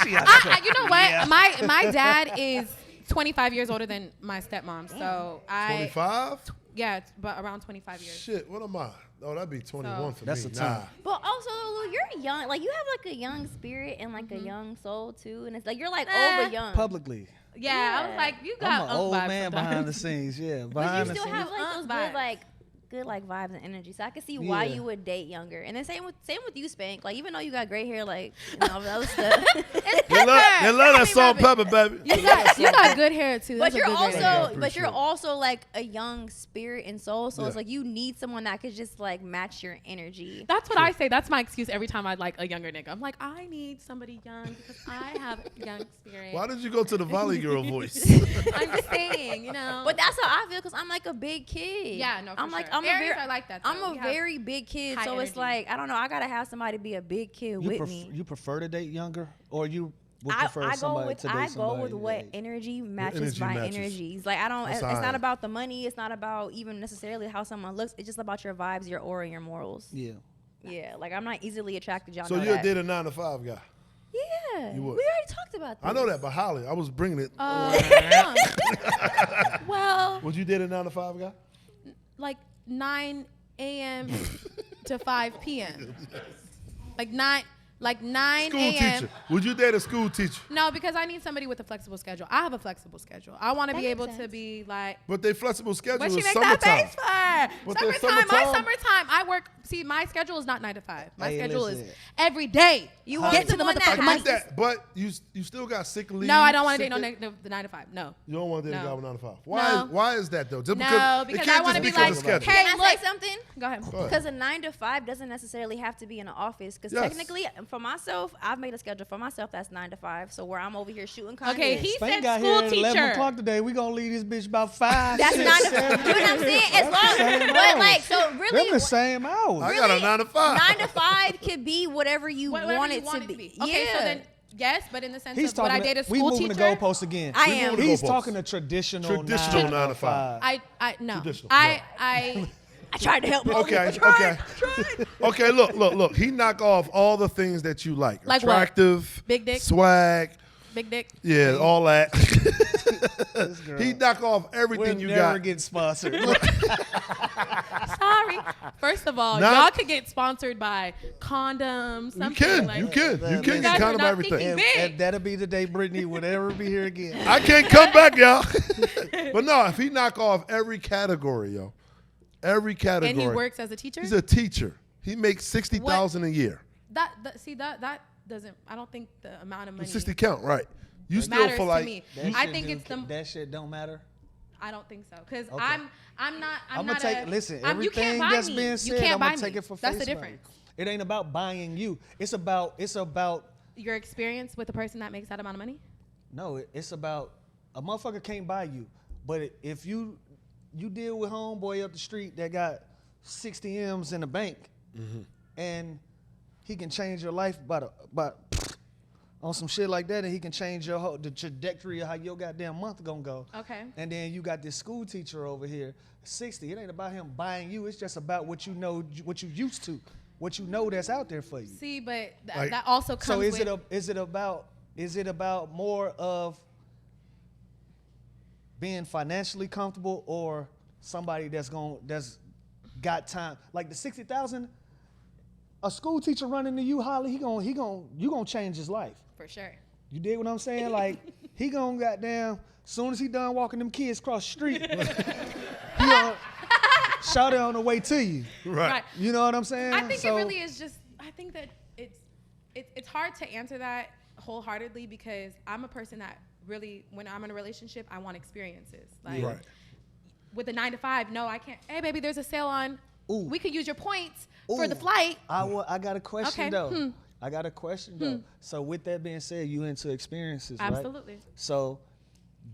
She out there. You know what? My dad is 25 years older than my stepmom, so 25? yeah, it's about around 25 years. Shit, what am I? Oh, that'd be 21 for That's me. the time. But also, Lulu, you're young. Like, you have, like, a young spirit and, like, a young soul, too. And it's like, you're, like, over young. Publicly. Yeah, I was like, you got I'm an old vibes man sometimes. behind the scenes. Yeah, But behind you the still scenes. have, like, those vibes. good vibes and energy. So I can see why Yeah. you would date younger. And then same with you, Spank. Like, even though you got gray hair, like, and all that other stuff. It's They love that salt and pepper, baby. You got good hair too. But That's a you're good also, gray hair. appreciate but you're it. also like a young spirit and soul. So it's Yeah. like you need someone that could just like match your energy. That's what I say. That's my excuse every time I like a younger nigga. I'm like, I need somebody young because I have young spirit. Why did you go to the Volley Girl voice? I'm just saying, you know. But that's how I feel because I'm like a big kid. yeah, no, for I'm like sure. I'm Aries a very are like that. I'm though. a We have- very big kid. high So it's energy. like I don't know. I gotta have somebody be a big kid with me. You prefer to date younger, or you would I prefer go somebody with to date I somebody? go with what that- energy matches energy my matches. energies. Like I don't. That's It's how I not am. about the money. It's not about even necessarily how someone looks. It's just about your vibes, your aura, your morals. Yeah. Yeah. Like I'm not easily attracted. Y'all So know you'd that. date a 9 to 5 guy. Yeah. You would. We already talked about this. I know that, but Holly, I was bringing it. well, Would you date a 9 to 5 guy? like 9 a.m. to 5 p.m. Like 9 School a.m. teacher. Would you date a school teacher? No, because I need somebody with a flexible schedule. I have a flexible schedule. I want to That be makes able to sense. be like. But their flexible schedule What she is make that summertime. face for? But there's Summertime. My summertime. summertime. I work. See, my schedule is not 9 to 5. My Hey, schedule listen. is every day. You Get want to the someone that motherfucking I money. get that, but you still got sick leave. No, I don't want to date sick the 9 to 5. No. You don't want to date a No. guy with 9 to 5. No. Why is that though? Just No, it because can't I want to just be because like, of schedule. hey, Can I look. say something? Go ahead. Go ahead. Because a 9 to 5 doesn't necessarily have to be in an office. Because Yes. technically, for myself, I've made a schedule for myself that's 9 to 5. So where I'm over here shooting content. Okay, he Spank said got school here at 11 teacher. o'clock today. We gonna leave this bitch about 5. That's 6, 9 to 5. 7. You know what I'm saying? As long, but like, so really, Them the same hours. I got a 9 to 5. 9 to 5 could be whatever you Whatever want you it want to be. Okay, Yeah. so then yes, but in the sense He's of what I talking. did a We school moving teacher. the goalpost again. I am. moving the He's goalposts. talking a traditional 9 9 to 5. I no. Traditional, I tried to help. Okay, Tried. Okay, look. He knock off all the things that you like. Like what? Attractive, Big dick? swag, Big dick. yeah, all that. girl. He knock off everything We're you never got. getting sponsored. Sorry. First of all, Not- y'all could get sponsored by condoms. You Something can, like you can You get guys are kind of not everything. thinking and, big. and that'll be the day Brittney would ever be here again. I can't come back, y'all. But no, if he knock off every category, yo, every category. And he works as a teacher. He's a teacher. He makes $60,000 a year. That doesn't. I don't think the amount of money 60 count, right? You still matters feel to like me. That I shit think it's the. that shit don't matter. I don't think so because Okay. I'm not. I'm not gonna take. a, Listen, you can't everything buy that's me. being You said, can't I'm buy gonna take me. it for That's face the value. difference. It ain't about buying you. It's about Your experience with the person that makes that amount of money. no. It's about a motherfucker can't buy you. But if you deal with homeboy up the street that got 60 M's in the bank, and he can change your life by on some shit like that, and he can change the trajectory of how your goddamn month gonna go. Okay. And then you got this school teacher over here, 60. It ain't about him buying you. It's just about what you know, what you used to, what you know that's out there for you. See, but Like- that also comes So with. is it about more of being financially comfortable or somebody that's got time? Like the 60,000, a school teacher running to you, Holly, you gonna change his life. For sure. You dig what I'm saying? Like he gonna goddamn, soon as he done walking them kids across the street, he gonna shout it on the way to you. right. You know what I'm saying? I think So- it really is just. I think that it's hard to answer that wholeheartedly because I'm a person that really, when I'm in a relationship, I want experiences. Like Right. with a 9 to 5, no, I can't. Hey, baby, there's a sale on. Ooh. We could use your points for the Ooh, flight. I got a question Okay. though. I got a question though. So with that being said, you into experiences, right? Absolutely. So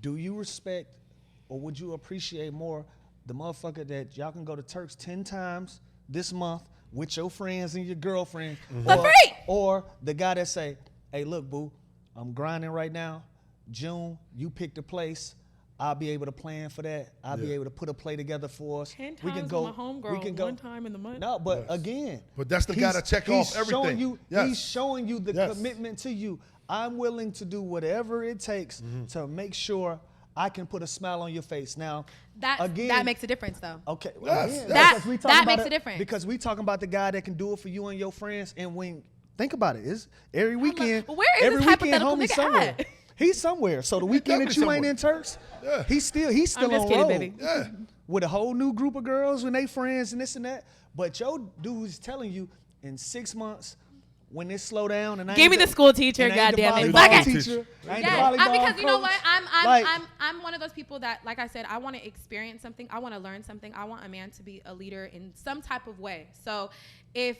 do you respect or would you appreciate more the motherfucker that y'all can go to Turks 10 times this month with your friends and your girlfriend? For free! Or the guy that say, hey, look, boo, I'm grinding right now. June, you pick the place. I'll be able to plan for that. I'll be able to put a play together for us. 10 we can times go. with my homegirl, we can go 1 time in the month. No, but again. But that's the guy he's- to check he's off showing everything. you, Yes. He's showing you the Yes. commitment to you. I'm willing to do whatever it takes to make sure I can put a smile on your face. Now, again, That makes a difference, though. okay. Yes. Again, That- because we that talking makes about a difference. Because we talking about the guy that can do it for you and your friends. And when think about it, it's every weekend. where is every this weekend, hypothetical homie nigga somewhere. at? He's somewhere. So the weekend that you definitely ain't in Turks, Yeah. he's still I'm just on kidding, road baby. Yeah. with a whole new group of girls and they friends and this and that. But your dude's telling you in 6 months when it slow down and I Give ain't me the school teacher, and I ain't the goddamn it. volleyball Okay. teacher, I ain't the Yeah, volleyball because you know coach. what? Like- I'm one of those people that, like I said, I want to experience something. I want to learn something. I want a man to be a leader in some type of way. So if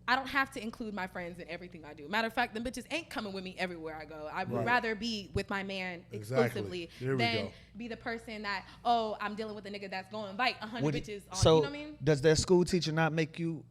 I don't have to include my friends in everything I do. Matter of fact, them bitches ain't coming with me everywhere I go. I would Right. rather be with my man Exactly. exclusively There we than go. be the person that, oh, I'm dealing with a nigga that's going to invite 100 Would- bitches on. so You know what I mean? does that school teacher not make you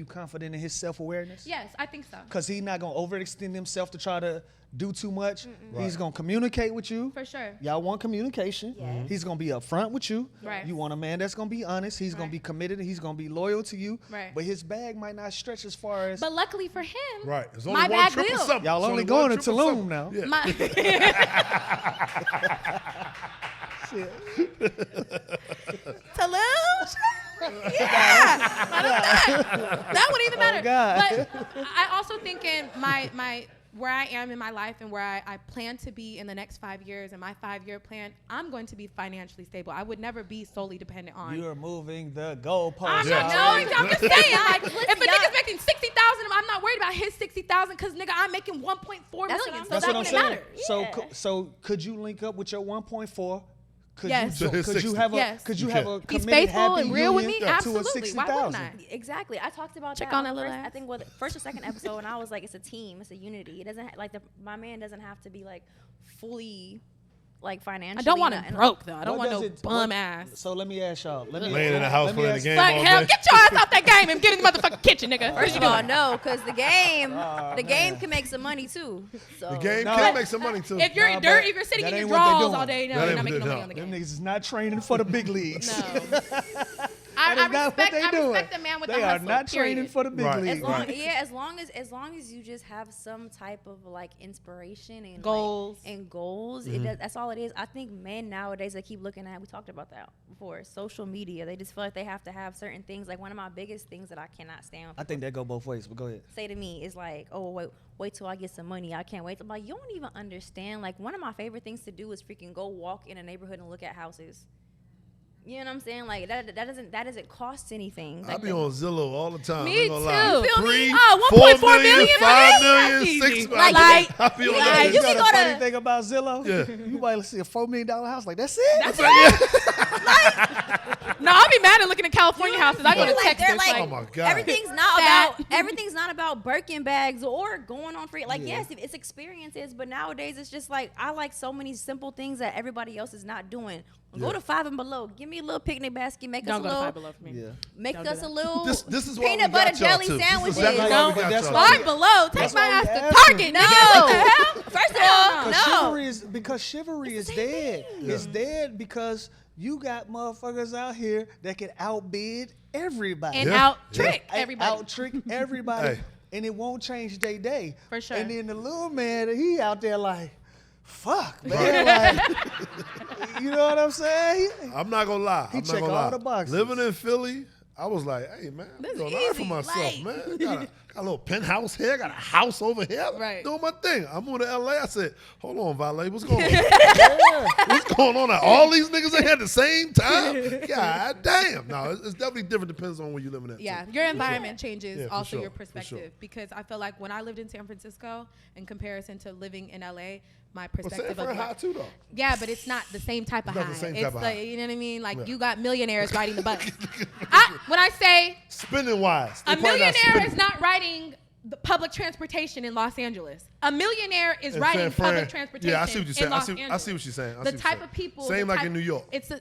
confident in his self-awareness? Yes, I think so. Because he's not going to overextend himself to try to do too much. He's going to communicate with you. For sure. Y'all want communication. Yes. He's going to be upfront with you. Right. You want a man that's going to be honest. He's going to be Right. committed. He's going to be loyal to you. Right. But his bag might not stretch as far as... But luckily for him, Right. There's my only one bag triple will. something. Y'all There's only one going to triple Tulum something. now. Yeah. My Toulouse? Yeah. That wouldn't even matter. God. But I also think in my where I am in my life and where I plan to be in the next 5 years and my 5-year plan, I'm going to be financially stable. I would never be solely dependent on. You're moving the goalpost. I'm Yeah. not knowing. I'm just saying. Like, if a Listen, nigga's making 60,000, I'm not worried about his 60,000 because nigga, I'm making 1.4 That's million. what So That's that what I'm wouldn't saying. matter. So, Yeah. so could you link up with your 1.4? Could Yes. you, To his could you 60. have a Yes. could you You have can. a He's committed faithful happy and real with union me. to a Absolutely. Why wouldn't 60,000? I? Exactly. I talked about Check that on on that first, little I ass. think the first or second episode, and I was like, it's a team, it's a unity. It doesn't my man doesn't have to be like fully like financially. I don't want him nothing. broke though. I don't What want does no it- bum what- ass. So let me ask y'all. Let me Laying in the house let me playing the ask- game Like, all hell, day. get your ass out that game and get in the motherfucking kitchen, nigga. First you Oh doing? no, because the game man. can make some money too. So The game No. can make some money too. If you're Nah, dirt, but if you're sitting that in your ain't what they drawers doing. all day, no, That you're ain't not what making no they money on the Them game. niggas is not training for the big leagues. No. I That is not what respect. they I doing. respect the man with They the are hustle. not training period. for the big Right. leagues. as long as you just have some type of like inspiration and Goals. goals, that's all it is. I think men nowadays, they keep looking at, we talked about that before, social media. They just feel like they have to have certain things. Like one of my biggest things that I cannot stand when I think that go both ways, but go ahead. say to me is like, oh, wait till I get some money. I can't wait. I'm like, you don't even understand. Like one of my favorite things to do is freaking go walk in a neighborhood and look at houses. You know what I'm saying? Like that doesn't cost anything. I Like be on Zillow all the time. Me Ain't gonna lie. too. Feel me? 3, Oh, 4 1.4 million, million, 5 man. million, That's 6 easy. million. Like, I be on like, that. you You can know go the funny to- thing about Zillow? Yeah. You might see a $4 million house like that's it. That's No, I'll be mad at looking at California houses. I go to like, they're Texas. like, Oh my God. everything's not about Birkin bags or going on free. Like Yeah. yes, it's experiences, but nowadays it's just like I like so many simple things that everybody else is not doing. Go Yeah. to Five and Below. Give me a little picnic basket. Make Don't us go a to little. Five Below for me. Yeah. Make Don't do us a that. little This is why we peanut got butter y'all jelly too. This is sandwiches. exactly why we Don't- got that's y'all why- too. Five Below. Take That's my why ass we to asking. Target, No. nigga. What the hell? First of all, Because no. chivalry is It's the dead. same thing. It's dead because you got motherfuckers out here that can outbid everybody. And Yeah. out trick Hey, everybody. Out trick everybody. Hey. And it won't change their day. For sure. And then the little man, he out there like, fuck, man. Like, you know what I'm saying? I'm not gonna lie. He I'm not check gonna all lie. the boxes. Living in Philly, I was like, hey man, I'm That's doing all right for easy, myself, like- man. Got a little penthouse here, got a house over here. Right. Doing my thing. I moved to LA. I said, hold on, Valet, what's going on? Yeah. What's going on? All these niggas in here at the same time? God damn. No, it's definitely different. Depends on where you're living at. Yeah, too. your environment changes Yeah, for also sure, your for perspective sure. because I feel like when I lived in San Francisco in comparison to living in LA, my But San perspective Fran of high too though. yeah, but it's not the same type of It's high. not the same It's type of like high. you know what I mean? Like Yeah. you got millionaires riding the bus. When I say Spending wise. a They probably not millionaire spending. is not riding the public transportation in Los Angeles. A millionaire is In riding San Fran. public transportation. Yeah, I see what you're in saying. I Los see what Angeles. you're saying. I The see what type you're saying. of people. Same the like type- in New York. It's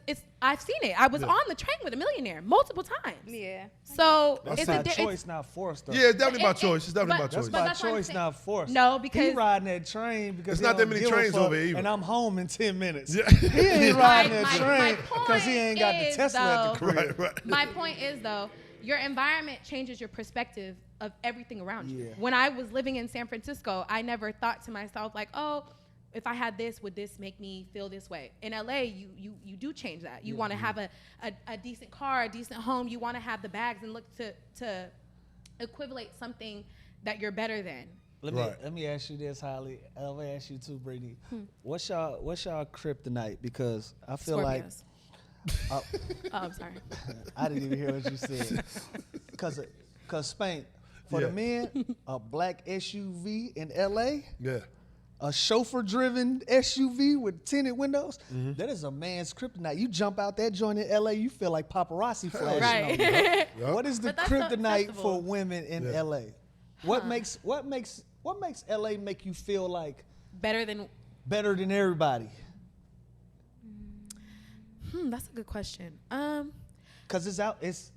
I've seen it. I was Yeah. on the train with a millionaire multiple times. Yeah. So That's it's by a choice, not forced. Though. Yeah, it's definitely by It- choice. It's definitely by but- That's choice. by that's what I'm choice, saying. not forced. No, he because- riding that train because There's he not that don't many give a trains fuck, over here either. and I'm home in 10 minutes. Yeah. He ain't riding that my train because he ain't got the point Tesla is, at the though- crib. Right. My point is though, your environment changes your perspective of everything around you. Yeah. When I was living in San Francisco, I never thought to myself like, oh, if I had this, would this make me feel this way? In LA, you do change that. You want to have a decent car, a decent home. You want to have the bags and look to equivalent something that you're better than. Let me ask you this, Holly. I'll ask you too, Brittney. What's y'all kryptonite? Because I feel like Oh, I'm sorry. I didn't even hear what you said. Cause Spank, for Yeah. the men, a black SUV in LA, Yeah. a chauffeur-driven SUV with tinted windows, that is a man's kryptonite. You jump out that joint in LA, you feel like paparazzi flashing on you. Right. Yup. What is the But that's so kryptonite acceptable. for women in Yeah. LA? What makes LA make you feel like Better than. better than everybody? That's a good question. Cause it's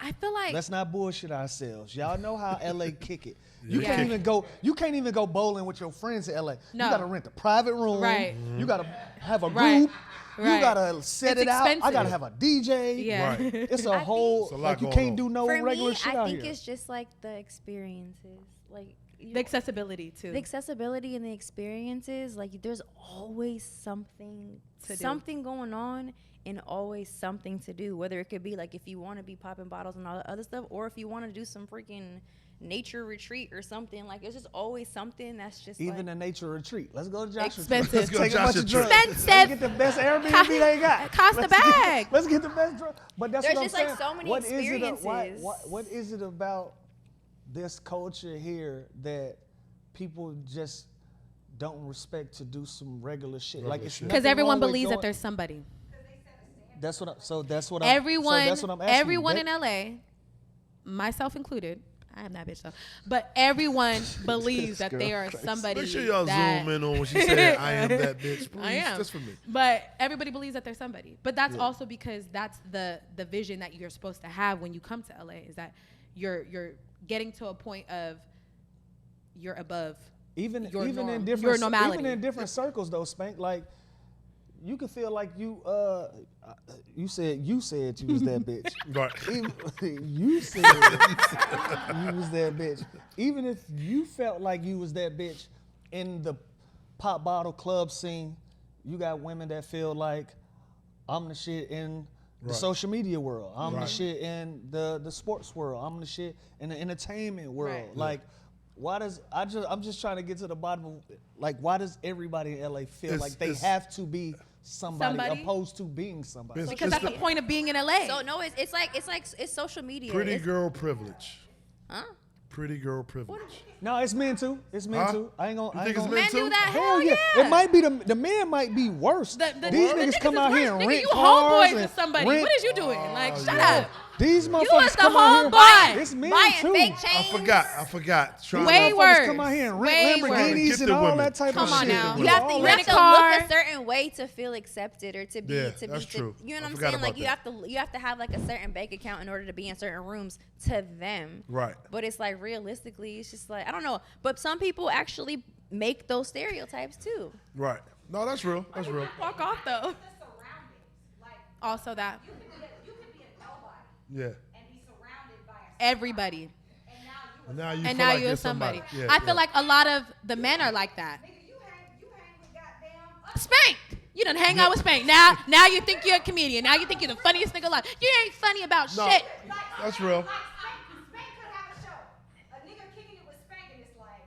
I feel like let's not bullshit ourselves. Y'all know how LA kick it. Yeah. You can't even go bowling with your friends in LA. No. You gotta rent a private room. Right. You gotta have a Right. group. You Right. gotta set It's it out. I expensive. gotta have a DJ. yeah. Right. It's a I whole It's a lot like you going can't on. do no For regular me, shit I out think here. it's just like the experiences, like you The accessibility too. the accessibility and the experiences. Like there's always something To do. something going on and always something to do. Whether it could be like if you want to be popping bottles and all the other stuff, or if you want to do some freaking nature retreat or something. Like it's just always something that's just Even like, a nature retreat. Let's go to Joshua. Expensive. Let's go Take a bunch Joshua of trip. drugs. Expensive. Let's get the best Airbnb they got. Cost a Let's get- bag. Let's get the best drug. But that's There's what just, I'm like, saying. so many What is it? experiences. What is it about this culture here that people just don't respect to do some regular shit? Like it's shit. Because nothing everyone wrong with believes that going- there's somebody. That's what. Everyone, that's what I'm asking. everyone in LA, myself included. I am that bitch though. But everyone believes that they are somebody. Make sure y'all that, zoom in on when she said, "I am that bitch." Please, I am. just for me. But everybody believes that they're somebody. But that's also because that's the vision that you're supposed to have when you come to LA is that you're getting to a point of you're above. Even your in norm, different your normality. even in different circles though, Spank, like you could feel like you said you was that bitch. Right. You said you was that bitch. Even if you felt like you was that bitch in the pop bottle club scene, you got women that feel like I'm the shit in the social media world. I'm the shit in the sports world. I'm the shit in the entertainment world. Right. Like, why does I'm just trying to get to the bottom of, like, why does everybody in LA feel like they have to be somebody opposed to being somebody? Because that's the point of being in LA. So no, it's social media. Pretty girl privilege. Huh? Pretty girl privilege. No, it's men too. It's men too. I ain't gonna. You think it's men Men too? do that? Hell yeah. It might be the men might be worse. These niggas come out here and rent you cars homeboys with somebody. What is you doing? Like, shut up. These You motherfuckers was the come out homeboy. here. It's men Buying too. fake chains. I forgot. Trying Way to- worse. Motherfuckers come out here and Way rent worse. Lamborghinis Get and the all women. that type Come of on shit. now. You have to, All you that. have to Car. look a certain way to feel accepted or to be Yeah, to be that's to, true. you know I what I'm forgot saying? Like about you have to have like a certain bank account in order to be in certain rooms to them. Right. But it's like realistically, it's just like I don't know. But some people actually make those stereotypes too. Right. No, that's real. That's real. Walk off though. Also that. You could be a nobody Yeah. and be surrounded by Everybody. And now you And feel now like you're you're somebody. Yeah, I feel like a lot of the men are like that. nigga, you hang with goddamn Spank. You done hang out with Spank. Now you think you're a comedian. Now you think you're the funniest nigga alive. You ain't funny about No. shit. That's real. Spank could have a show. A nigga kicking it with Spank and it's like,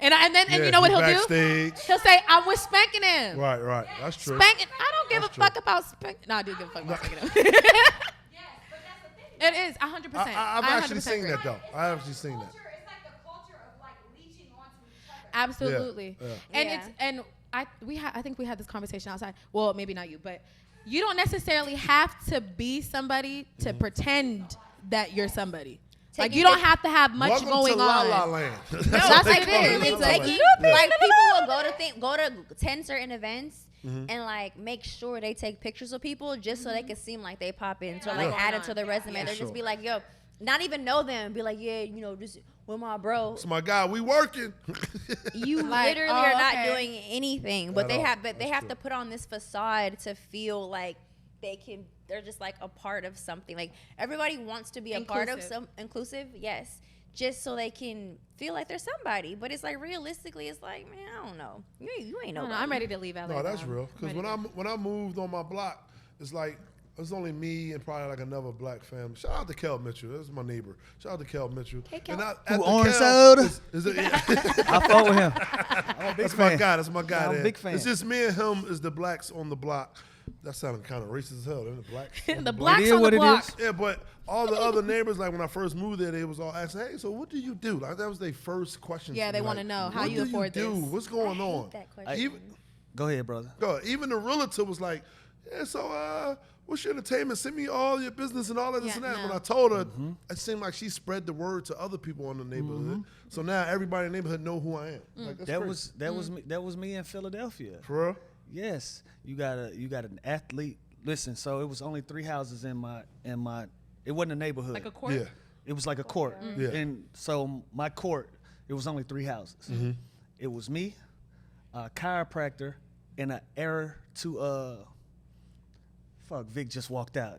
I'm not And then Yeah, you know what he'll backstage. do? He'll say, I'm with spanking him. Right. That's true. Spanking. I don't give That's a true. fuck about spank. No, I do give a fuck about spanking him. yes, but that's the thing. It is 100%. I've actually 100% seen agree. that though. I've actually seen that. It's like the culture of like leeching onto each other. Absolutely. Yeah. And Yeah. it's and I think we had this conversation outside. Well, maybe not you, but you don't necessarily have to be somebody to pretend that you're somebody. Like you don't have to have much Welcome going to La on. La Land. No, That's like like it. literally It's like, taking Snooping. like people will go to 10 certain events and like make sure they take pictures of people just so they can seem like they pop in. So like Yeah. add it to the resume. Yeah. They'll Sure. just be like, yo, not even know them. Be like, yeah, you know, just with my bro. It's my guy. We working. You Like, literally oh, are not okay. doing anything. But At they all. have they That's have true. to put on this facade to feel like they're just like a part of something. Like everybody wants to be a part of Inclusive. some inclusive, yes. Just so they can feel like they're somebody. But it's like realistically, it's like, man, I don't know. You ain't No, nobody. I'm ready to leave LA. No, that's bro. real. Because when I moved on my block, it's like it's only me and probably like another black family. Shout out to Kel Mitchell. That's my neighbor. Shout out to Kel Mitchell. Hey, Kel. And at Who, the Orange Kel Soda? is it, yeah. I fuck with him. I'm a big That's fan. my guy. That's my guy. I'm a there. big fan. It's just me and him is the blacks on the block. That sounded kind of racist as hell. They're the blacks. on The block. blacks is on what the it block. is. Yeah, but all the other neighbors, like when I first moved there, they was all asking, "Hey, so what do you do?" Like that was their first question. Yeah, to they me, wanna like, know how what you do afford do? this. What's I going hate on? that question. Even Go ahead, brother. even the realtor was like, "Yeah, so what's your entertainment? Send me all your business and all of this Yeah, and that." no. When I told her, it seemed like she spread the word to other people in the neighborhood. So now everybody in the neighborhood know who I am. Like, that's crazy. That was me in Philadelphia. For real? Yes, you got an athlete. Listen, so it was only 3 houses in my. It wasn't a neighborhood. Like a court. Yeah. It was like a court. Yeah. And so my court, it was only 3 houses. It was me, a chiropractor, and an heir to fuck, Vic just walked out.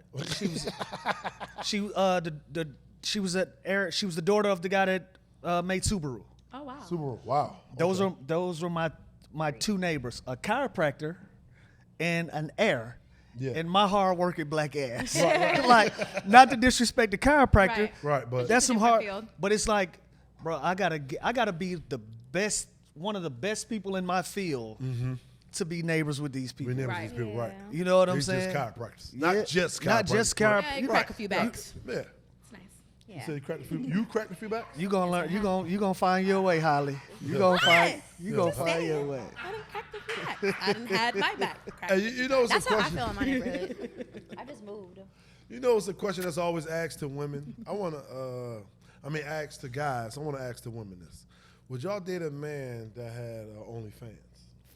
She was the daughter of the guy that made Subaru. Oh wow. Super. Wow. Those were my 2 neighbors, a chiropractor and an heir. Yeah. And my hard-working black ass. Like, not to disrespect the chiropractor. Right, but That's some different hard. field. But it's like, bro, I gotta be the best, one of the best people in my field to be neighbors with these people. we never Right. these people, right? You know what They I'm just saying? chiropractors. Yeah. Not just chiropractors. Not just but- chiropractors. Yeah, you crack a few backs. Yeah. It's nice. Yeah. You said you cracked a few. You cracked a few backs? You gonna learn. You gonna find your way, Holly. You gonna find. You gonna find your way. I done cracked a few backs. I done had my back cracked. Hey, you know what's That's a how I question? feel in my neighborhood. I his mood. You know, it's a question that's always asked to women. Asked to guys. I want to ask the women this. Would y'all date a man that had OnlyFans?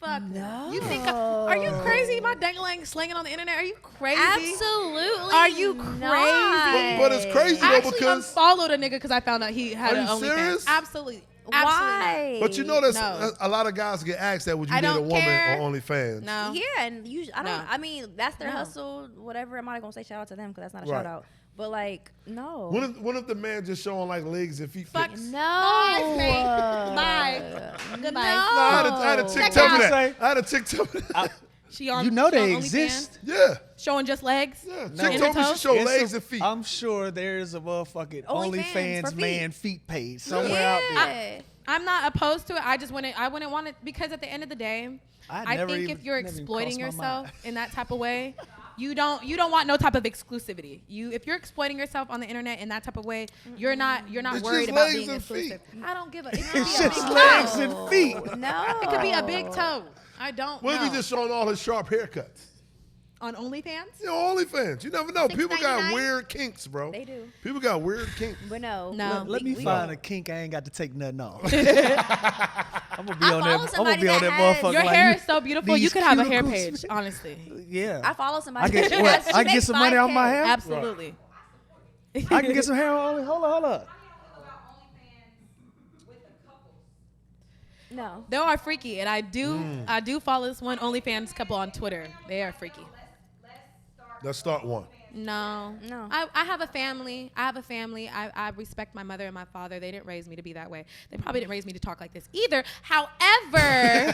Fuck no. You think? Are you crazy? My dangling slinging on the internet? Are you crazy? Absolutely. Are you crazy? But it's crazy I though actually because unfollowed a nigga because I found out he had Are an you OnlyFans. serious? Absolutely. Why? But you know, there's No. a lot of guys get asked that. Would you I date a don't woman care. on OnlyFans? No. Yeah, and I don't. No. I mean, that's their No. hustle. Whatever. I'm not gonna say shout out to them because that's not a Right. shout out. But like, no. What if the man just showing like legs and feet? Fuck. pics? No. Bye. Goodbye. No. I had a chick Check tell me out. that. I had a chick tell me that. She on. You know she on they OnlyFans? exist. Yeah. Showing just legs. Yeah. No. Chick told me she showed It's legs a- and feet. I'm sure there's a motherfucking OnlyFans OnlyFans for feet. man feet page somewhere out there. Yeah. I'm not opposed to it. I wouldn't want it because at the end of the day, I never think even- if you're never even exploiting crossed my yourself mind. in that type of way, you don't want no type of exclusivity. If you're exploiting yourself on the internet in that type of way, you're not It's worried just about legs being and exclusive. feet. I don't give a. It could It's be a just big legs toe. and feet. No. It could be a big toe. I don't What if know. he just showing all his sharp haircuts? On OnlyFans? You know, OnlyFans. You never know. People got $6.99? weird kinks, bro. They do. People got weird kinks. But no. No. Let me we- find a kink I ain't got to take nothing off. I'm gonna be I on follow that. I'm gonna somebody be on that that has- motherfucker. Your like, hair you- is so beautiful. You these could have a hair cuticles. page, honestly. Yeah. I follow somebody. I get that what? she I get makes some money off my 5K. hair. Absolutely. I can get some hair on. Hold on. About OnlyFans with the couples. No. They are freaky, and I do follow this one OnlyFans couple on Twitter. They are freaky. Let's start one. No. I have a family. I respect my mother and my father. They didn't raise me to be that way. They probably didn't raise me to talk like this either. However,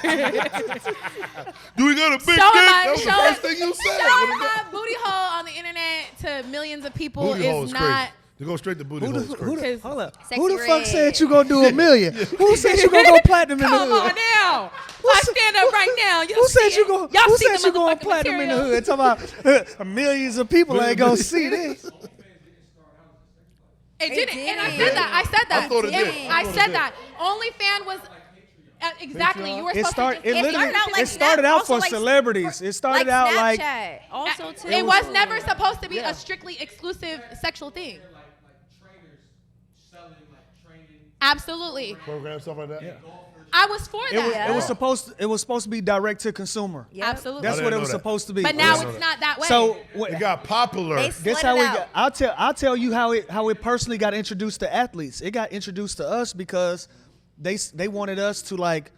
Do we got a big dick? showing That was the my, first thing you said. showing my booty hole on the internet to millions of people Booty hole is is not. crazy. To go straight to booty Who hole the, is who crazy. the, hold up. Sexy Who the fuck red. said you gonna do $1 million? Who said you gonna go platinum in the Come on hood? now. I stand up right now. Who said you gonna? Y'all Who see said the you gonna motherfucking platinum in the material. hood? Talking about millions of people ain't gonna see this. It didn't. And I did. said that. I said that. I thought it did. I thought it said did. that. OnlyFans was exactly. You were It supposed to. It literally. started out like It started Snap- out also for like- celebrities. It started like out like. Snapchat. Also too. It was never supposed to be a strictly exclusive sexual thing. Absolutely. Program, stuff like that. I was for that. It was supposed to be direct to consumer. Yep. Absolutely. That's I what didn't it was know that. supposed to be. But now know it's that. not that way. So It got popular. They That's split how it we out. got. I'll tell you how it personally got introduced to athletes. It got introduced to us because they wanted us to like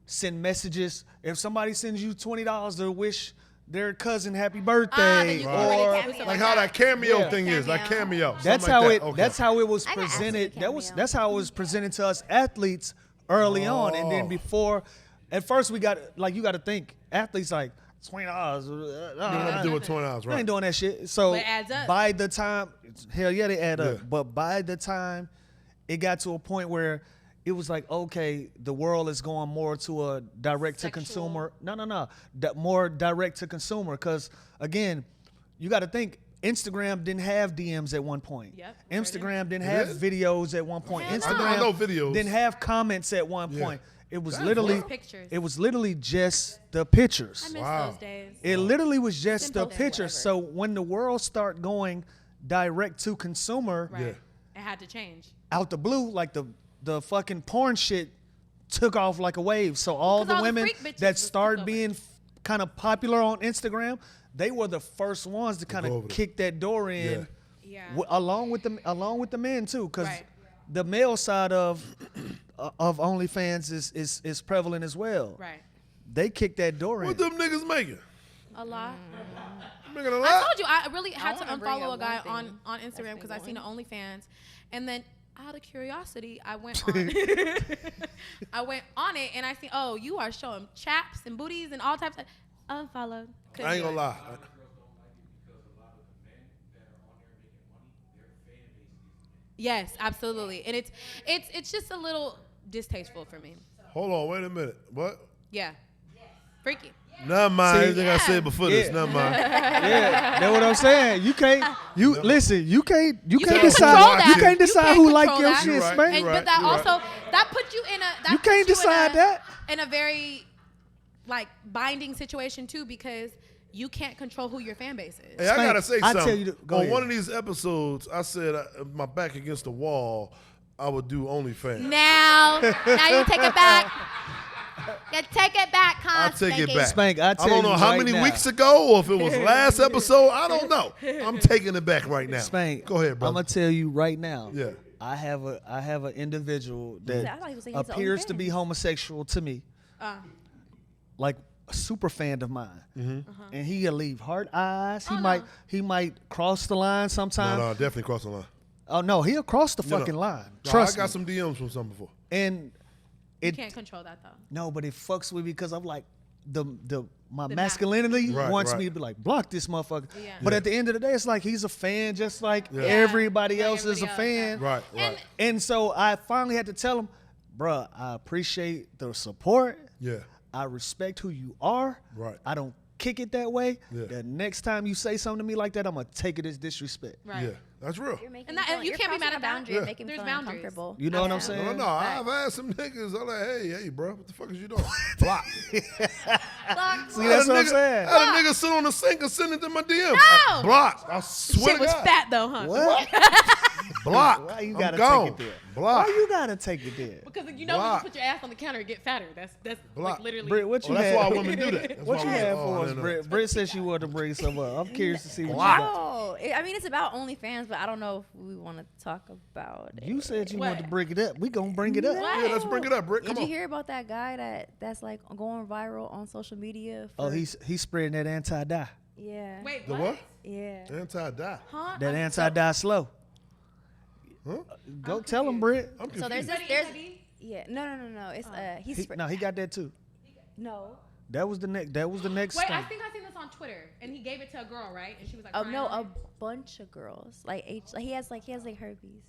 send messages. If somebody sends you $20 to wish their cousin happy then birthday, you can or already cameo. Like how that cameo Yeah. thing is, like cameo. that's something how like it. that. Okay. That's how it was I got asked to presented. do cameo. That's how it was presented to us athletes early on, and then before. At first, we got like you got to think athletes like $20. You don't have to do with $20, I ain't right? doing that shit. So But it adds up. by the time, hell yeah, they add up. Yeah. But by the time it got to a point where it was like, okay, the world is going more to a direct to consumer. No. More direct to consumer. Because again, you got to think Instagram didn't have DMs at one point. Yep. Instagram didn't have did? videos at one point. I Instagram know videos. didn't have comments at one Yeah. point. It was That's literally Just pictures. it was literally just the pictures. I miss Wow. those days. It literally was just Simple the as pictures. So when the world start going direct to consumer Right. Yeah. It had to change. out the blue, like the fucking porn shit took off like a wave. So all 'Cause the all the women freak bitches that was started took over. being kind of popular on Instagram, they were the first ones to kind go of over there. kick that door in, Yeah. along with the men too, because Right. the male side of OnlyFans is prevalent as well. Right. They kicked that door in. What them niggas making? A lot. Making a I lot. told you I really had to wanna bring unfollow a up guy one thing on Instagram because I seen an going. OnlyFans, and then out of curiosity I went on. I went on it and I seen, oh, you are showing chaps and booties and all types of unfollowed. I ain't gonna lie. Yes, absolutely, and it's just a little distasteful for me. Hold on, wait a minute. What? Yeah, freaky. Never mind. See, Everything I said before this. Yeah. Never mind. Yeah, that's what I'm saying. You can't. Listen. You can't can't decide. control that. You can't You decide can't who like control your that. shit, You're right. Spank. And, You're but that right. also that puts you in a You can't decide that. in a very like binding situation too, because you can't control who your fan base is. Hey, I gotta say I something. tell you go on ahead. one of these episodes, I said my back against the wall, I would do OnlyFans. Now you take it back. You take it back, I'll take it back. Spank, I tell don't know you how right many now. weeks ago or if it was last episode. I don't know. I'm taking it back right now. Spank, Go ahead, brother. I'm gonna tell you right now. Yeah. I have an individual I that thought he was saying he's appears to OnlyFans. be homosexual to me, like a super fan of mine, and he'll leave heart eyes. He might cross the line sometime. No, definitely cross the line. Oh no, he'll cross the No, fucking line. No, Trust I got me. some DMs from some before. And You it can't control that though. no, but it fucks with me because I'm like my The masculinity Right, wants right. me to be like block this motherfucker. Yeah. But Yeah. at the end of the day, it's like he's a fan, just like Yeah. everybody Like else is a everybody else, fan. Right, right. And And so I finally had to tell him, bruh, I appreciate the support. Yeah. I respect who you are. Right. I don't kick it that way. Yeah. The next time you say something to me like that, I'm gonna take it as disrespect. right. Yeah. That's real. You're making And that- me and you you're can't be crossing mad a at that. boundary Yeah. and making me There's feel boundaries. uncomfortable. You know what I'm Yeah. saying? No, I've had some niggas. I'm like, hey, bro, what the fuck is you doing? Block. See, that's what I'm saying. I had a nigga sit on the sink and send it to my DM. No! Block. I swear Shit to was God. fat though, huh? What? Block. Why you I'm gotta gone. take it there? Block. Why you gotta take it there? Because you know when Block. you put your ass on the counter and get fatter. That's Block. like literally. Britt, what you Oh, that's had? why women do that. That's What why you women- had oh, for I us, didn't know. Britt? Britt said she wanted to bring some up. I'm curious to see what Block. you got. No, I mean it's about OnlyFans, but I don't know if we want to talk about it. You said you What? wanted to bring it up. We gonna bring it up. Yeah, let's bring it up, Britt. Come Did you on. hear about that guy that's like going viral on social media? Oh, for- he's spreading that anti-dye. yeah. Wait, The what? what? Yeah. Anti-die. Huh? That anti-dye slow. Huh? Go tell him, Britt. I'm So there's confused. this, there's no. It's he's He got that too. no. That was the next. That was the next Wait, thing. I think I seen this on Twitter, and he gave it to a girl, right? And she was like, Oh crying no, on a it. bunch of girls. Like he has herpes.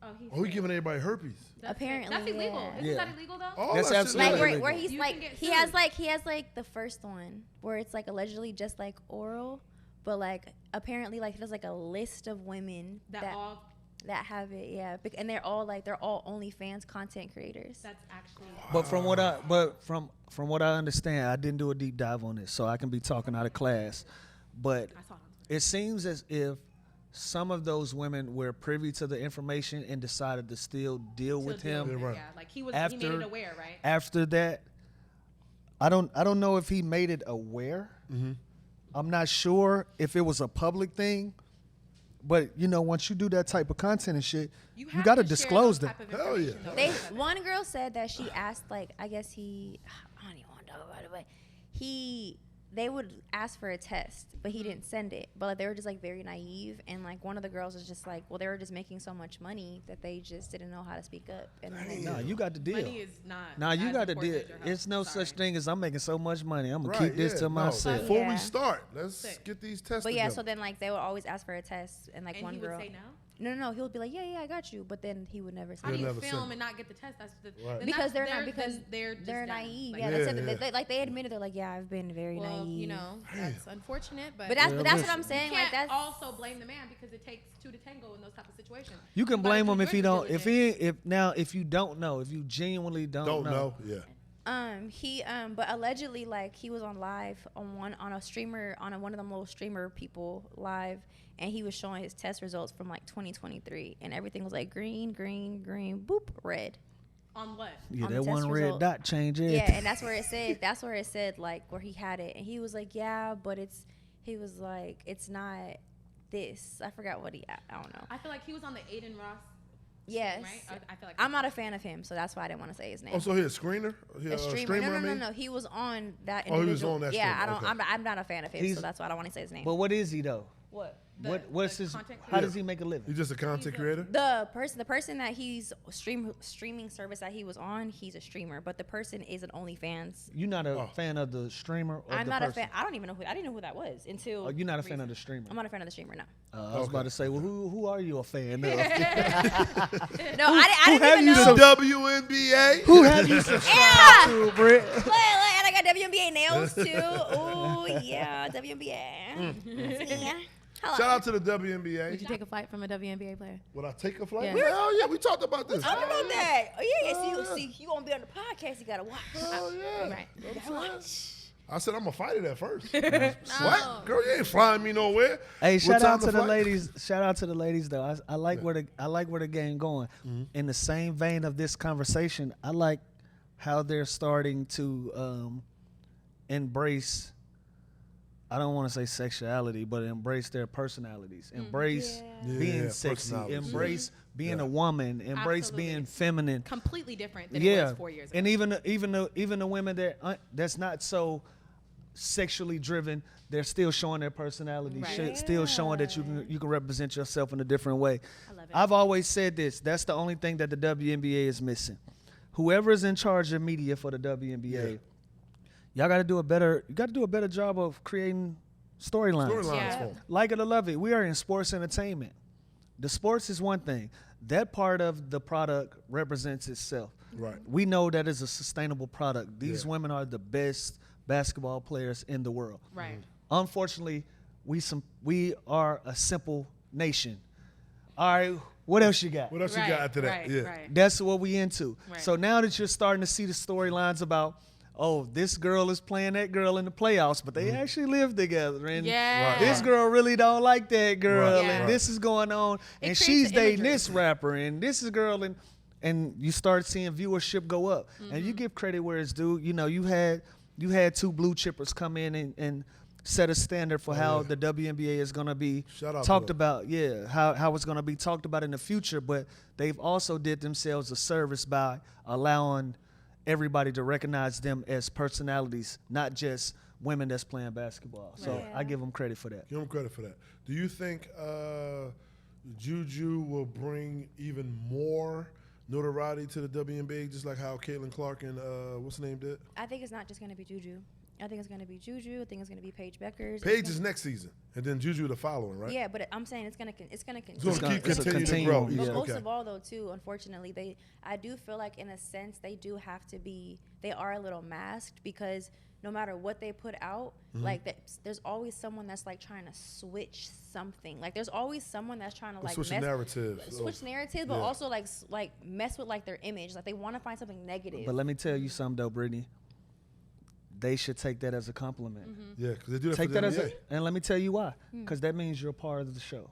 Oh, he's Oh, he giving everybody herpes. That's apparently, that's illegal. yeah. Isn't Yeah. that illegal though? All That's that shit absolutely is Like illegal. where he's You like can get he has sued. like the first one where it's like allegedly just like oral, but like apparently like there's like a list of women That all. that have it, yeah, and they're all OnlyFans content creators. That's actually. But from what I understand, I didn't do a deep dive on this, so I can be talking out of class. But I saw him. it seems as if some of those women were privy to the information and decided to still deal with him. Yeah, right. Yeah, like he made After- it aware, right? After that, I don't know if he made it aware. I'm not sure if it was a public thing. But you know, once you do that type of content and shit, you have got to to share disclose those that. type of Hell yeah. information, though. One girl said that she asked like I guess I don't even want to talk about it, but they would ask for a test, but he didn't send it. But like, they were just like very naive, and like one of the girls was just like, well, they were just making so much money that they just didn't know how to speak up. And then they Nah, you got to deal. Money is not. Nah, you as got to important deal. as your health. It's no Sorry. such thing as I'm making so much money. I'm gonna Right, keep this yeah, to no. myself. Before Yeah. we start, let's Sick. get these tests But yeah, together. so then like they would always ask for a test, and like And one he girl. would say no. No, he would be like, yeah, I got you, but then he would never say How do He'll you never send film it. and not get the test? That's the Right. then because that's- they're not because they're just they're dumb. naive. Like, Yeah, Yeah, they said yeah. They, like they admitted they're like, yeah, I've been very well, naive. you know, that's unfortunate, but But that's Yeah, what listen. I'm you saying. can't Like that's also blame the man because it takes two to tango in those type of situations. You can gotta blame do him if your he don't. due If you don't know, if you genuinely don't know. Yeah. but allegedly like he was on live on one of them little streamer people live, and he was showing his test results from like 2023, and everything was like green, boop, red. On what? yeah, on that the one test red result. dot change Yeah, everything. and that's where it said like where he had it, and he was like, yeah, but he was like, it's not this. I forgot what I don't know. I feel like he was on the Aiden Ross. Yes. Right? I feel like I'm not a fan of him, so that's why I didn't want to say his name. Oh, so he a screener? He A streamer. I No, mean? no. He was on that Oh, individual. he was on that Yeah, stream, okay. I'm not a fan of him, He's- so that's why I don't want to say his name. But what is he though? What? What's the his? content How creator? does he make a living? He's just a content creator? The person that he's streaming service that he was on, he's a streamer, but the person is an OnlyFans. You're not a fan of the streamer or I'm the not person? a fan. I don't even know I didn't know who that was until. Oh, you're not a fan of the streamer. I'm not a fan of the streamer. No. I was about to say, well, who are you a fan of? No, who I have didn't even you know. The WNBA? Who have you subscribed to, Britt? Look, and I got WNBA nails too. Oh yeah, WNBA. Yeah. Hello. Shout out to the Would WNBA. you take a flight from a WNBA player? Would I take a flight? Yeah. Hell yeah, we talked about this. Talk about that. Oh yeah, Oh, see, you gonna be on the podcast. You gotta watch. Hell yeah. Right. You know what I'm saying? I said I'm gonna fight it at first. What, girl? You ain't flying me nowhere. Hey, What shout time out to the fight? ladies. Shout out to the ladies though. I like where the game going. In the same vein of this conversation, I like how they're starting to embrace. I don't want to say sexuality, but embrace their personalities. Embrace being sexy. personalities, Embrace being a woman. Embrace Absolutely. being feminine. Completely different than it was 4 years ago. And even the women that's not so sexually driven, they're still showing their personality, Right. still showing that you can represent yourself in a different way. I love it. I've always said this. That's the only thing that the WNBA is missing. Whoever is in charge of media for the WNBA, y'all got to do a better job of creating storylines. Storylines Yeah. for 'em. Like it or love it, we are in sports entertainment. The sports is one thing. That part of the product represents itself. Right. We know that is a sustainable product. These Yeah. women are the best basketball players in the world. Right. Unfortunately, we are a simple nation. All right, what else you got? What else you Right, got after that? right, Yeah. right. That's what we into. Right. So now that you're starting to see the storylines about, oh, this girl is playing that girl in the playoffs, but they actually live together, and Yeah. this girl really don't like that girl, Right, and right. this is going on, It and creates she's an dating imagery. this rapper, and this is girl, and you start seeing viewership go up, and you give credit where it's due. You know, you had two blue chippers come in and set a standard for how the WNBA is going to be Shout out to talked them. about. Yeah, how it's going to be talked about in the future. But they've also did themselves a service by allowing everybody to recognize them as personalities, not just women that's playing basketball. So Right. I give them credit for that. Give them credit for that. Do you think Juju will bring even more notoriety to the WNBA, just like how Caitlin Clark and what's her name did? I think it's not just gonna be Juju. I think it's gonna be Juju. I think it's gonna be Paige Beckers. It's Paige gonna- is next season, and then Juju the following, right? Yeah, but I'm saying it's gonna It's continue. going to keep it's a continuing to grow. continuum, But yeah. most Okay. of all, though, too, unfortunately, I do feel like in a sense they do have to be. They are a little masked because no matter what they put out, Mm-hmm. like there's always someone that's like trying to switch something. Like there's always someone that's trying to like Switch the narratives. switch narratives, but yeah. also like mess with like their image. Like they want to find something negative. But let me tell you something though, Brittney. They should take that as a compliment. Yeah, because they do that Take for the that as NBA. and let me tell you why. Because that means you're part of the show.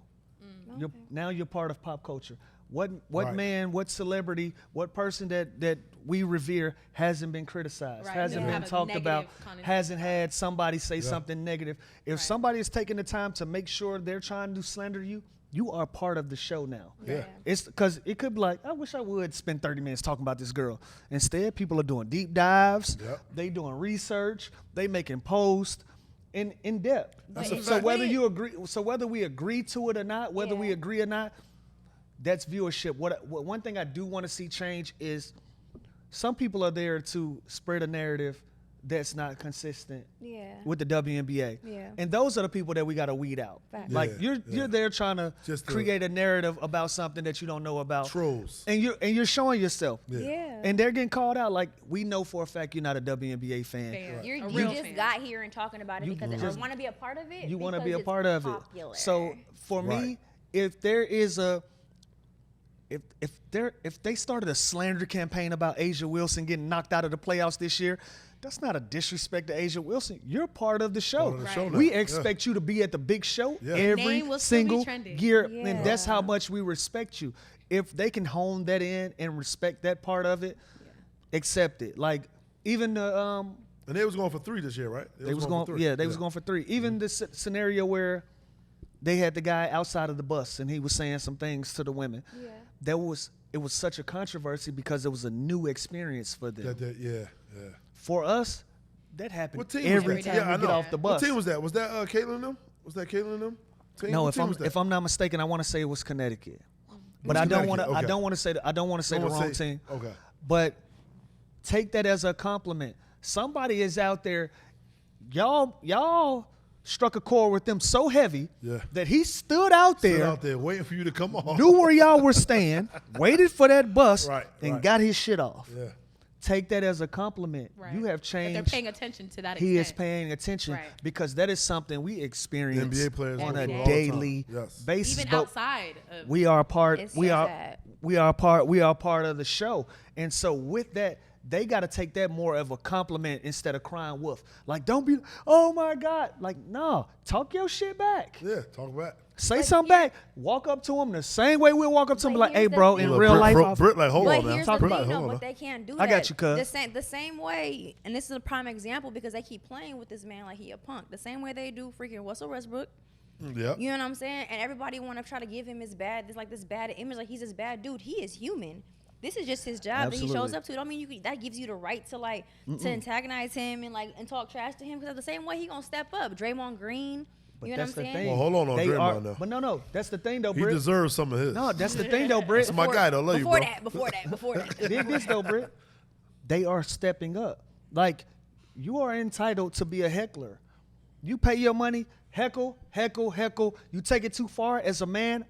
Now you're part of pop culture. What Right. man, what celebrity, what person that we revere hasn't been criticized, Right. hasn't Doesn't been have a talked about, negative connotation. hasn't had somebody say something negative. If Right. somebody is taking the time to make sure they're trying to slander you, you are part of the show now. Yeah. It's because it could be like, I wish I would spend 30 minutes talking about this girl. Instead, people are doing deep dives. Yep. They doing research. They making posts in depth. That's a So fact. whether you agree, whether we agree to it or not, whether we Yeah. agree or not, that's viewership. What one thing I do want to see change is some people are there to spread a narrative that's not consistent Yeah. with the WNBA. Yeah. And those are the people that we got to weed out. Facts. Like Yeah, you're there trying to Just to- create a narrative about something that you don't know about. Trolls. And you're showing yourself. Yeah. And they're getting called out. Like we know for a fact you're not a WNBA fan. Fan. You A just real fan. got here and talking about it You because just- I want to be a part of it. You want to because be a it's part of popular. it. So for me, Right. if there is a if they started a slander campaign about Asia Wilson getting knocked out of the playoffs this year, that's not a disrespect to Asia Wilson. You're part of the show. Part of the show now. We Yeah. expect you to be at the big show Yeah. every Name will still be single trending. year, Yeah. and that's how much we respect you. If they can hone that in and respect that part of it, accept it. Like even the And they was going for 3 this year, right? they was going, for 3. yeah, they was going for 3. Even the scenario where they had the guy outside of the bus and he was saying some things to the women. Yeah. It was such a controversy because it was a new experience for them. Yeah. For us, that happened What team every was time that? we get off the What bus. team was that? Was that Caitlin and them? Was that Caitlin and them? Team? No, What team was that? if I'm not mistaken, I want to say it was Connecticut. But was I don't want to. Connecticut, I okay. don't want to say. I don't want to say the Don't wanna wrong say- team. okay. But take that as a compliment. Somebody is out there. Y'all struck a chord with them so heavy Yeah. that he stood out Stood there, out there waiting for you to come off. knew where y'all were staying, waited for that bus, Right, and right. got his shit off. Yeah. Take that as a compliment. Right. You have But changed. they're paying attention to that He is extent. paying attention Right. because that is something we experience NBA players on go a through all the time. daily Yes. basis. Even but outside of we are a part. It's We so are. sad. We are part. We are part of the show. And so with that, they got to take that more of a compliment instead of crying wolf. Like, don't be, oh my God. Like, no, talk your shit back. Yeah, talk back. Say something back. Walk up to them the same way we'll walk up to them, like, hey, here's the bro, thing. in real life. Britt, like, hold But on now. here's the Britt, thing, like, though, hold on. but they can't do I that. got you, cuz. The same way, and this is a prime example because they keep playing with this man like he a punk. The same way they do freaking Russell Westbrook. Yep. You know what I'm saying? And everybody want to try to give him this bad image, like he's this bad dude. He is human. This is just his job that he shows Absolutely. up to. It don't mean that gives you the right to like to antagonize him and talk trash to him because the same way he gonna step up. Draymond Green. But You know that's what I'm the saying? thing. Well, hold on They Draymond now. But no, that's the thing though, He Britt. deserves some of his. No, that's the thing though, Britt. That's my guy, though. Love you, Before bro. that. Dig this though, Britt. They are stepping up. Like, you are entitled to be a heckler. You pay your money, heckle. You take it too far as a man,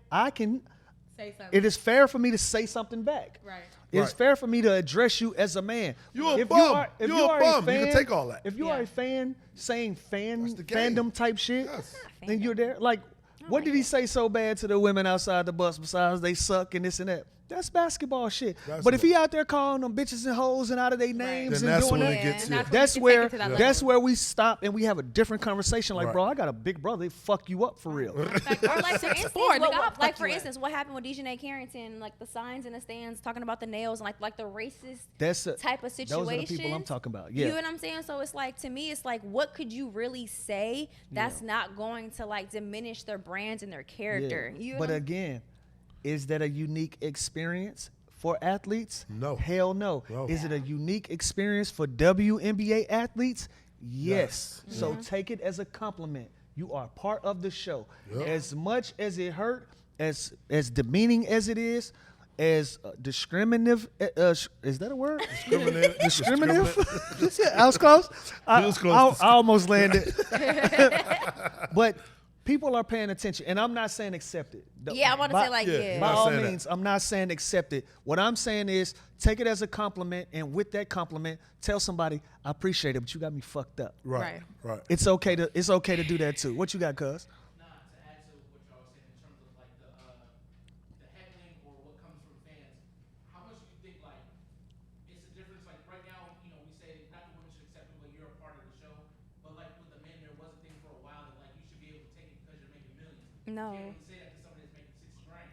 Say something. it is fair for me to say something back. Right. It's Right. fair for me to address you as a man. You a If bum. if You a are bum. You fan, can take all that. If you are a fan saying That's the game. fandom type shit, Yes. and you're there, like, what did he say so bad to the women outside the bus besides they suck and this and that? That's basketball shit. But if he out there calling them bitches and hoes and out of their names Then and that's doing when that, it gets And you. that's when you can take it to that that's level. where we stop and we have a different conversation. Like, Right. bro, I got a big brother. They fuck you up for real. Or like for instance, Nigga, I'll fuck like for you up. instance, what happened with Dejanay Carrington, like the signs in the stands talking about the nails and like the racist That's a, type of situation. Those are the people I'm talking about. You Yeah. know what I'm saying? So it's like, to me, it's like, what could you really say that's not going to like diminish their brands and their character? You know But what I'm- again, is that a unique experience for athletes? No. Hell no. No. Is it a unique experience for WNBA athletes? Yes. So take it as a compliment. You are part of the show. Yep. As much as it hurt, as demeaning as it is, as discriminative, is that a word? Discriminative? I was close. He was close. I almost landed. But people are paying attention, and I'm not saying accept it. Yeah, I want to say like, yeah, yeah. By not all saying that. means, I'm not saying accept it. What I'm saying is take it as a compliment, and with that compliment, tell somebody, I appreciate it, but you got me fucked up. Right. It's okay to do that too. What you got, cuz? Nah, to add to what y'all was saying in terms of like the heckling or what comes from fans, how much do you think like it's a difference? Like right now, you know, we say not the women should accept it, but you're a part of the show. But like with the men, there was a thing for a while that like you should be able to take it because you're making millions. No. You can't really say that to somebody that's making 60 grand.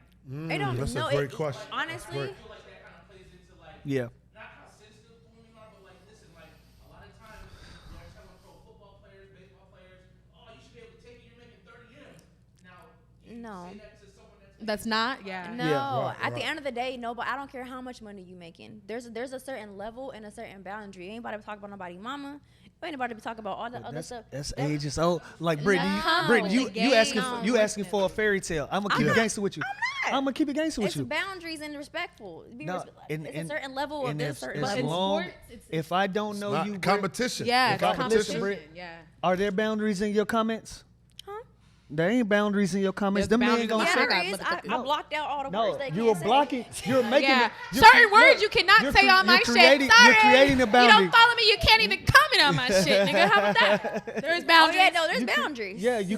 It don't, That's no, a great question. Honestly, I feel like that kind of plays into like Yeah. not how sensitive women are, but like listen, like a lot of times they're telling pro football players, baseball players, oh, you should be able to take it. You're making 30 M's. Now, you No. say that to someone that's That's not. Yeah. no. Yeah. At the end of the day, no. But I don't care how much money you making. There's a certain level and a certain boundary. Anybody talk about nobody mama. Anybody talk about all the other stuff. That's ages old. Like Brittany, No. Brittany, The you game asking for a fairy tale. I'm gonna keep it gangster with you. I'm gonna keep it gangster with It's you. boundaries and respectful. No, It's a certain level of and this if- certain as But level. in long- sports, it's if I don't know Not you, Britt, competition. yeah, If I- competition. listen, Britt, Yeah. are there boundaries in your comments? Huh? There ain't boundaries in your comments. There's Them men boundaries in gonna my Yeah, say there got is. motherfucker. I No. blocked out all the no. words they You can't are say. blocking. You're making. Yeah. you're Certain cre- words you cannot you're say cre- on my you're shit. creating- Sorry. You're creating a You boundary. don't follow me, you can't even comment on my shit, nigga. How about that? There's Oh boundaries. yeah, no, there's You cre- boundaries. Yeah, you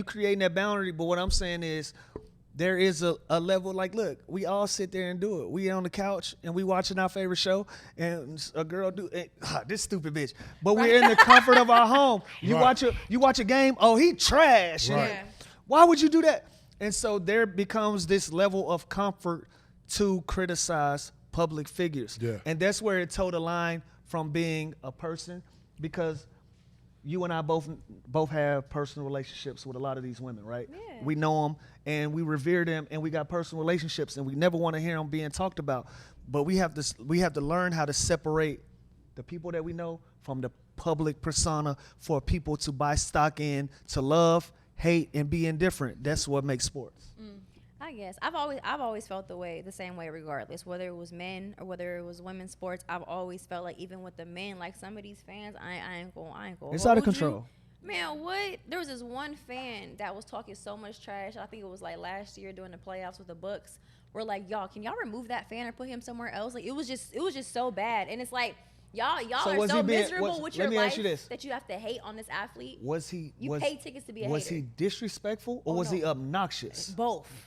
creating that boundary. But what I'm saying is, there is a level. Like, look, we all sit there and do it. We on the couch and we watching our favorite show, and a girl do this stupid bitch. But we're in the comfort of our home. You Right. watch a game. Oh, he trash. Right. Yeah. Why would you do that? And so there becomes this level of comfort to criticize public figures. Yeah. And that's where it towed the line from being a person, because you and I both have personal relationships with a lot of these women, right? Yeah. We know them and we revere them, and we got personal relationships, and we never want to hear them being talked about. But we have to learn how to separate the people that we know from the public persona for people to buy stock in, to love, hate, and be indifferent. That's what makes sports. I guess I've always felt the same way regardless, whether it was men or whether it was women's sports. I've always felt like even with the men, like some of these fans, I ain't going. It's out of control. Man, what? There was this one fan that was talking so much trash. I think it was like last year during the playoffs with the Bucks. We're like, y'all, can y'all remove that fan or put him somewhere else? Like it was just so bad. And it's like y'all So are was so he being- miserable with your let me ask life you this. that you have to hate on this athlete. Was he? You pay tickets to be a Was hater. he disrespectful or Oh, was he no. obnoxious? Both.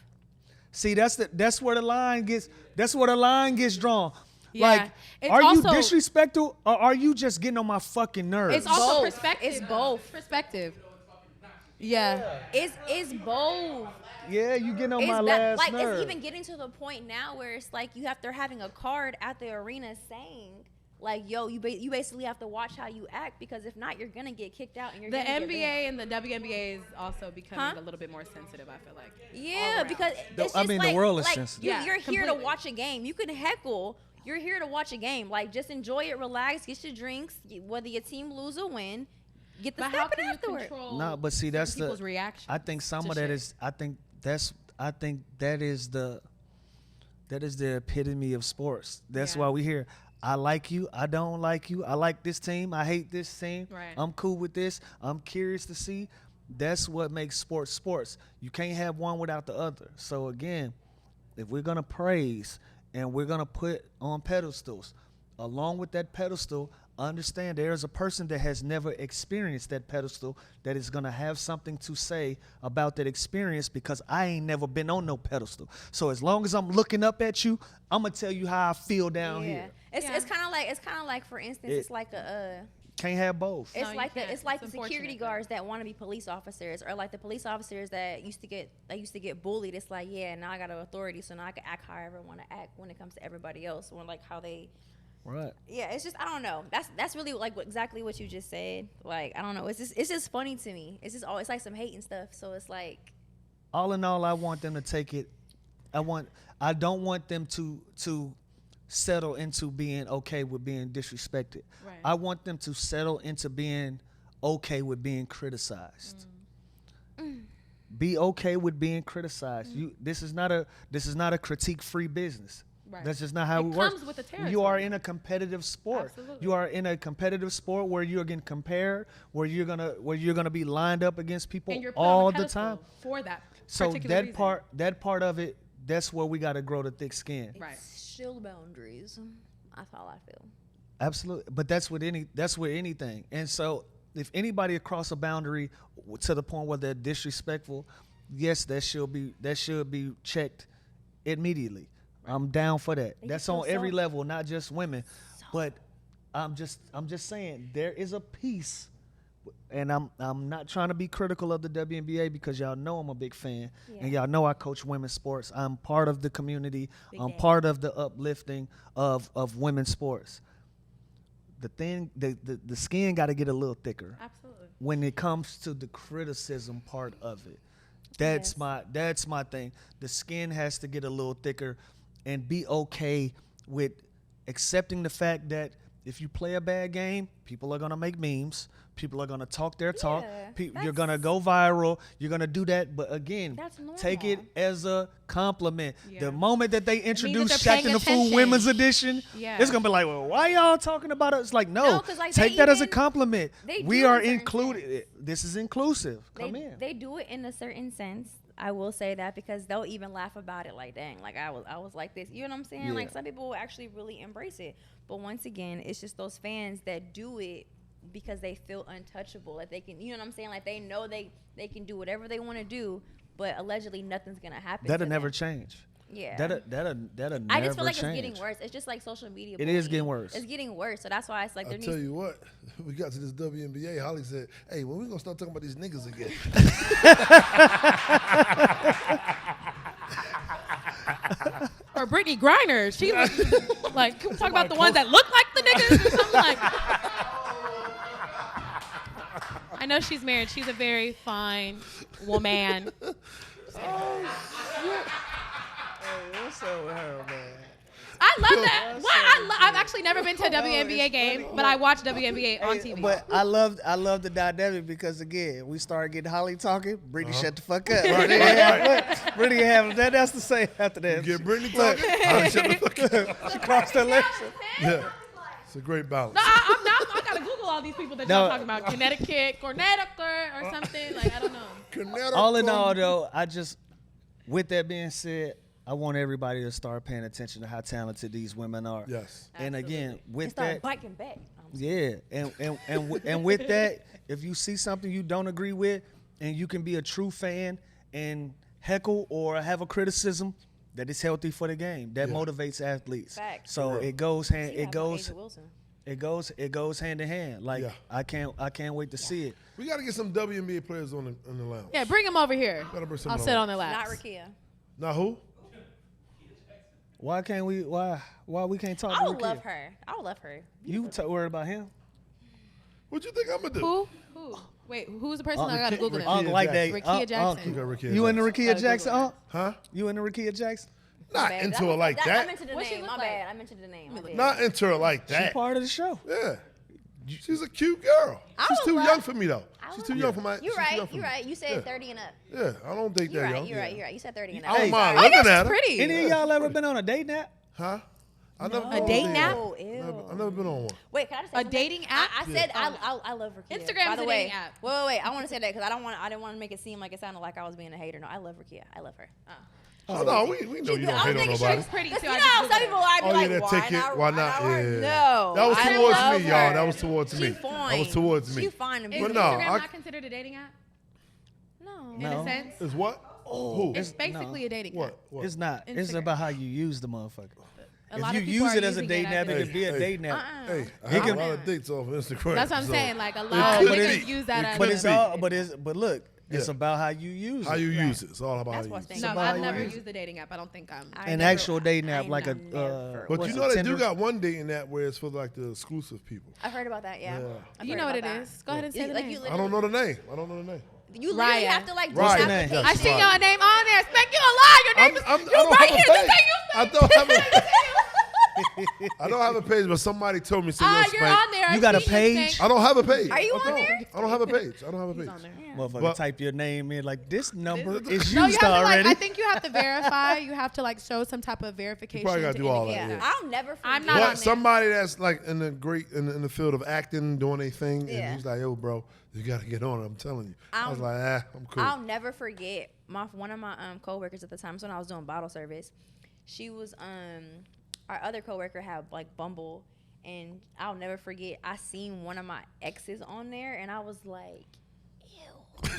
See, that's where the line gets. That's where the line gets drawn. Yeah. Like, It's are you also- disrespectful or are you just getting on my fucking nerves? It's also Both. perspective. It's both. Perspective. Yeah. It's both. Yeah, you getting on It's my that, last like nerve. it's even getting to the point now where it's like they're having a card at the arena saying like, yo, you basically have to watch how you act, because if not, you're gonna get kicked out and you're The gonna get NBA banned. and the WNBA is also becoming Huh? a little bit more sensitive, I feel like. Yeah, because it's I just mean, the like, world is like, sensitive. You're, Yeah, you're here to completely. watch a game. You can heckle. You're here to watch a game. Like, just enjoy it, relax, get your drinks. Whether your team lose or win, get the But how stepping can you afterward. control No, but see, that's people's the reaction? I think some to of that shit? is. I think that is the epitome of sports. That's Yeah. why we hear. I like you. I don't like you. I like this team. I hate this team. Right. I'm cool with this. I'm curious to see. That's what makes sports sports. You can't have one without the other. So again, if we're gonna praise and we're gonna put on pedestals, along with that pedestal, understand there's a person that has never experienced that pedestal that is gonna have something to say about that experience, because I ain't never been on no pedestal. So as long as I'm looking up at you, I'm gonna tell you how I feel down here. It's Yeah. it's kind of like for instance, it's like a. Can't have both. It's No, you like can't. it's like It's the security unfortunate, guards that want to be police officers, or like the police officers that used to get bullied. It's like, yeah, now I got an authority, so now I can act however I want to act when it comes to everybody else, or like how they. Right. Yeah, it's just, I don't know. That's really like exactly what you just said. Like, I don't know. It's just funny to me. It's just it's like some hate and stuff. So it's like, All in all, I want them to take it. I don't want them to settle into being okay with being disrespected. Right. I want them to settle into being okay with being criticized. Be okay with being criticized. This is not a critique-free business. Right. That's just not how It it works. comes with the You are territory. in a competitive sport. Absolutely. You are in a competitive sport where you're getting compared, where you're gonna be lined up against people And you're put on all a the pedestal time. for that So particular that reason. that part of it, that's where we got to grow the thick skin. Right. shield boundaries. That's all I feel. Absolutely, but that's with anything. And so if anybody across a boundary to the point where they're disrespectful, yes, that should be checked immediately. I'm down for that. They That's feel on every so- level, not just women. But I'm just saying there is a piece, and I'm not trying to be critical of the WNBA because y'all know I'm a big fan, and Yeah. y'all know I coach women's sports. I'm part of the community. Big I'm day. part of the uplifting of women's sports. The skin got to get a little thicker Absolutely. when it comes to the criticism part of it. That's Yes. that's my thing. The skin has to get a little thicker and be okay with accepting the fact that if you play a bad game, people are going to make memes. People are going to talk their talk. Yeah, You're going to go viral. You're going to do that. But again, That's take it normal. as a compliment. Yeah. The moment that they introduce they're Shaq paying in the Fool attention. Women's Edition, Yeah. it's going to be like, well, why y'all talking about us? Like, no, 'cause, like, they take that as a even- compliment. they We do are in certain included. This is inclusive. Come they, in. They do it in a certain sense. I will say that, because they'll even laugh about it. Like, dang, like I was like this. You know what I'm saying? Yeah. Like, some people will actually really embrace it. But once again, it's just those fans that do it because they feel untouchable. Like, they can, you know what I'm saying? Like, they know they can do whatever they want to do, but allegedly nothing's gonna happen. That'll to never them. change. Yeah. That'll never I just feel like change. it's getting worse. It's just like social media. It is bullying. getting worse. It's getting worse. So that's why it's like I'll there tell needs. you what, we got to this WNBA. Holly said, "Hey, when we gonna start talking about these niggas again?" Or Brittney Griner. She like, can we talk about the ones that look like the niggas or something like? I know she's married. She's a very fine woman. What's up with her, man? I love that. What? I've actually never been to a WNBA game, but I watch WNBA on TV. But I love the dynamic because again, we started getting Holly talking. Brittney shut the fuck up. Brittney have nothing else to say after that. Get Brittney talking. Holly, shut the fuck up. She crossed her legs. Yeah, it's a great balance. No, I'm not. I gotta Google all these people that No. y'all talking about. Connecticut, or something. Like, I don't know. All in all, though, with that being said, I want everybody to start paying attention to how talented these women are. Yes. And again, And with start that, biting back. yeah, and with that, if you see something you don't agree with, and you can be a true fan and heckle or have a criticism, that it's healthy for the game. That motivates athletes. Facts. So Yeah. it goes hand. See, It I'm goes. A'ja Wilson. It goes hand in hand. Like Yeah. I can't wait to see it. We got to get some WNBA players on the lounge. Yeah, bring him over here. Gotta bring some I'll over. sit on their Not laps. Rakia. Now who? Why can't we? Why we can't talk? I to would Rakia? love her. I would love her. You worried about him? What you think I'm gonna do? Who? Wait, who's the person? I gotta Google Rakia them. Unc like that. Rakia Jackson. You got Rakia You into Jackson. Rakia Jackson? Unc? Huh? You into Rakia Jackson? Not Bad. into her like I that. mentioned the What she name. look My like? bad. I mentioned the name. My bad. Not into her like She that. part of the show. Yeah. She's a cute girl. I She's would too love- young for me though. I She's would too love- young for my. You're she's too right. young for You're me. right. You said Yeah. 30 and up. Yeah, I don't date You're that right. young. You're right. Yeah. You're right. You said 30 and I up. don't mind Oh, looking yeah, at she's her. pretty. Any of y'all ever been on a date nap? Huh? I never No. been on A date date nap? Oh, ew. I've never been on one. Wait, can I just say A something? dating app? I said I love Rakia. Instagram's By the a way, dating app. Wait. I want to say that because I didn't want to make it seem like it sounded like I was being a hater. No, I love Rakia. I love her. Oh no, we know you don't hate on nobody. She's pretty too. You I know, just some Googled people her. I'd be Oh yeah, like, that why ticket. not? Why not? Why Yeah. No, That was I towards love me, y'all. her. That was towards me. She fine. That was towards me. She fine and Is But beautiful. no, Instagram I- not considered a dating app? No. In No. a sense? Is what? Who? It's basically a dating app. What? It's not. It's Instagram. about how you use the motherfucker. A If lot you of people use are it as a using date it nap, as it a- could be a date nap. Hey, I It have a can- lot of dates off Instagram. That's what I'm so saying. Like a it lot of could niggas be. use that It as could But it's be. all. But look, it's Yeah. about how you use How it. you use it. It's all about That's how you what's use it. No, about I've how never you- used the dating app. I don't think I'm. I An never- actual dating app, I like a. never. But what's you it, know they Tinder? do got one dating app where it's for like the exclusive people. I've heard about that. Yeah. Yeah. I've You heard know what about it that. is. Go ahead and say the Like name. I don't know the name. I don't know the name. You literally Raya. have to like What's just the name? application. I see your name on there. Spank, you a lie. Your name is I you don't right have a here. This page. ain't you, I Spank. don't have a. I don't have a page, but somebody told me. Say, Ah, yo, you're Spank. on there. I You got a see page? I don't have a page. Are you I on don't. there? I don't have a page. I don't have a He's page. on there. Motherfucker, But- type your name in like this number is No, you used have to already. like. I think you have to verify. You have to like show some type of verification. probably gotta to do all indicate that, Yeah, I'll never forget. I'm not on there. But somebody that's like in the field of acting, doing a thing, Yeah. and he's like, "Yo, bro, you gotta get on it." I'm telling you. I was like, I'm cool. I'll never forget one of my coworkers at the time. So when I was doing bottle service, she was our other coworker had like Bumble, and I'll never forget. I seen one of my exes on there, and I was like, ew.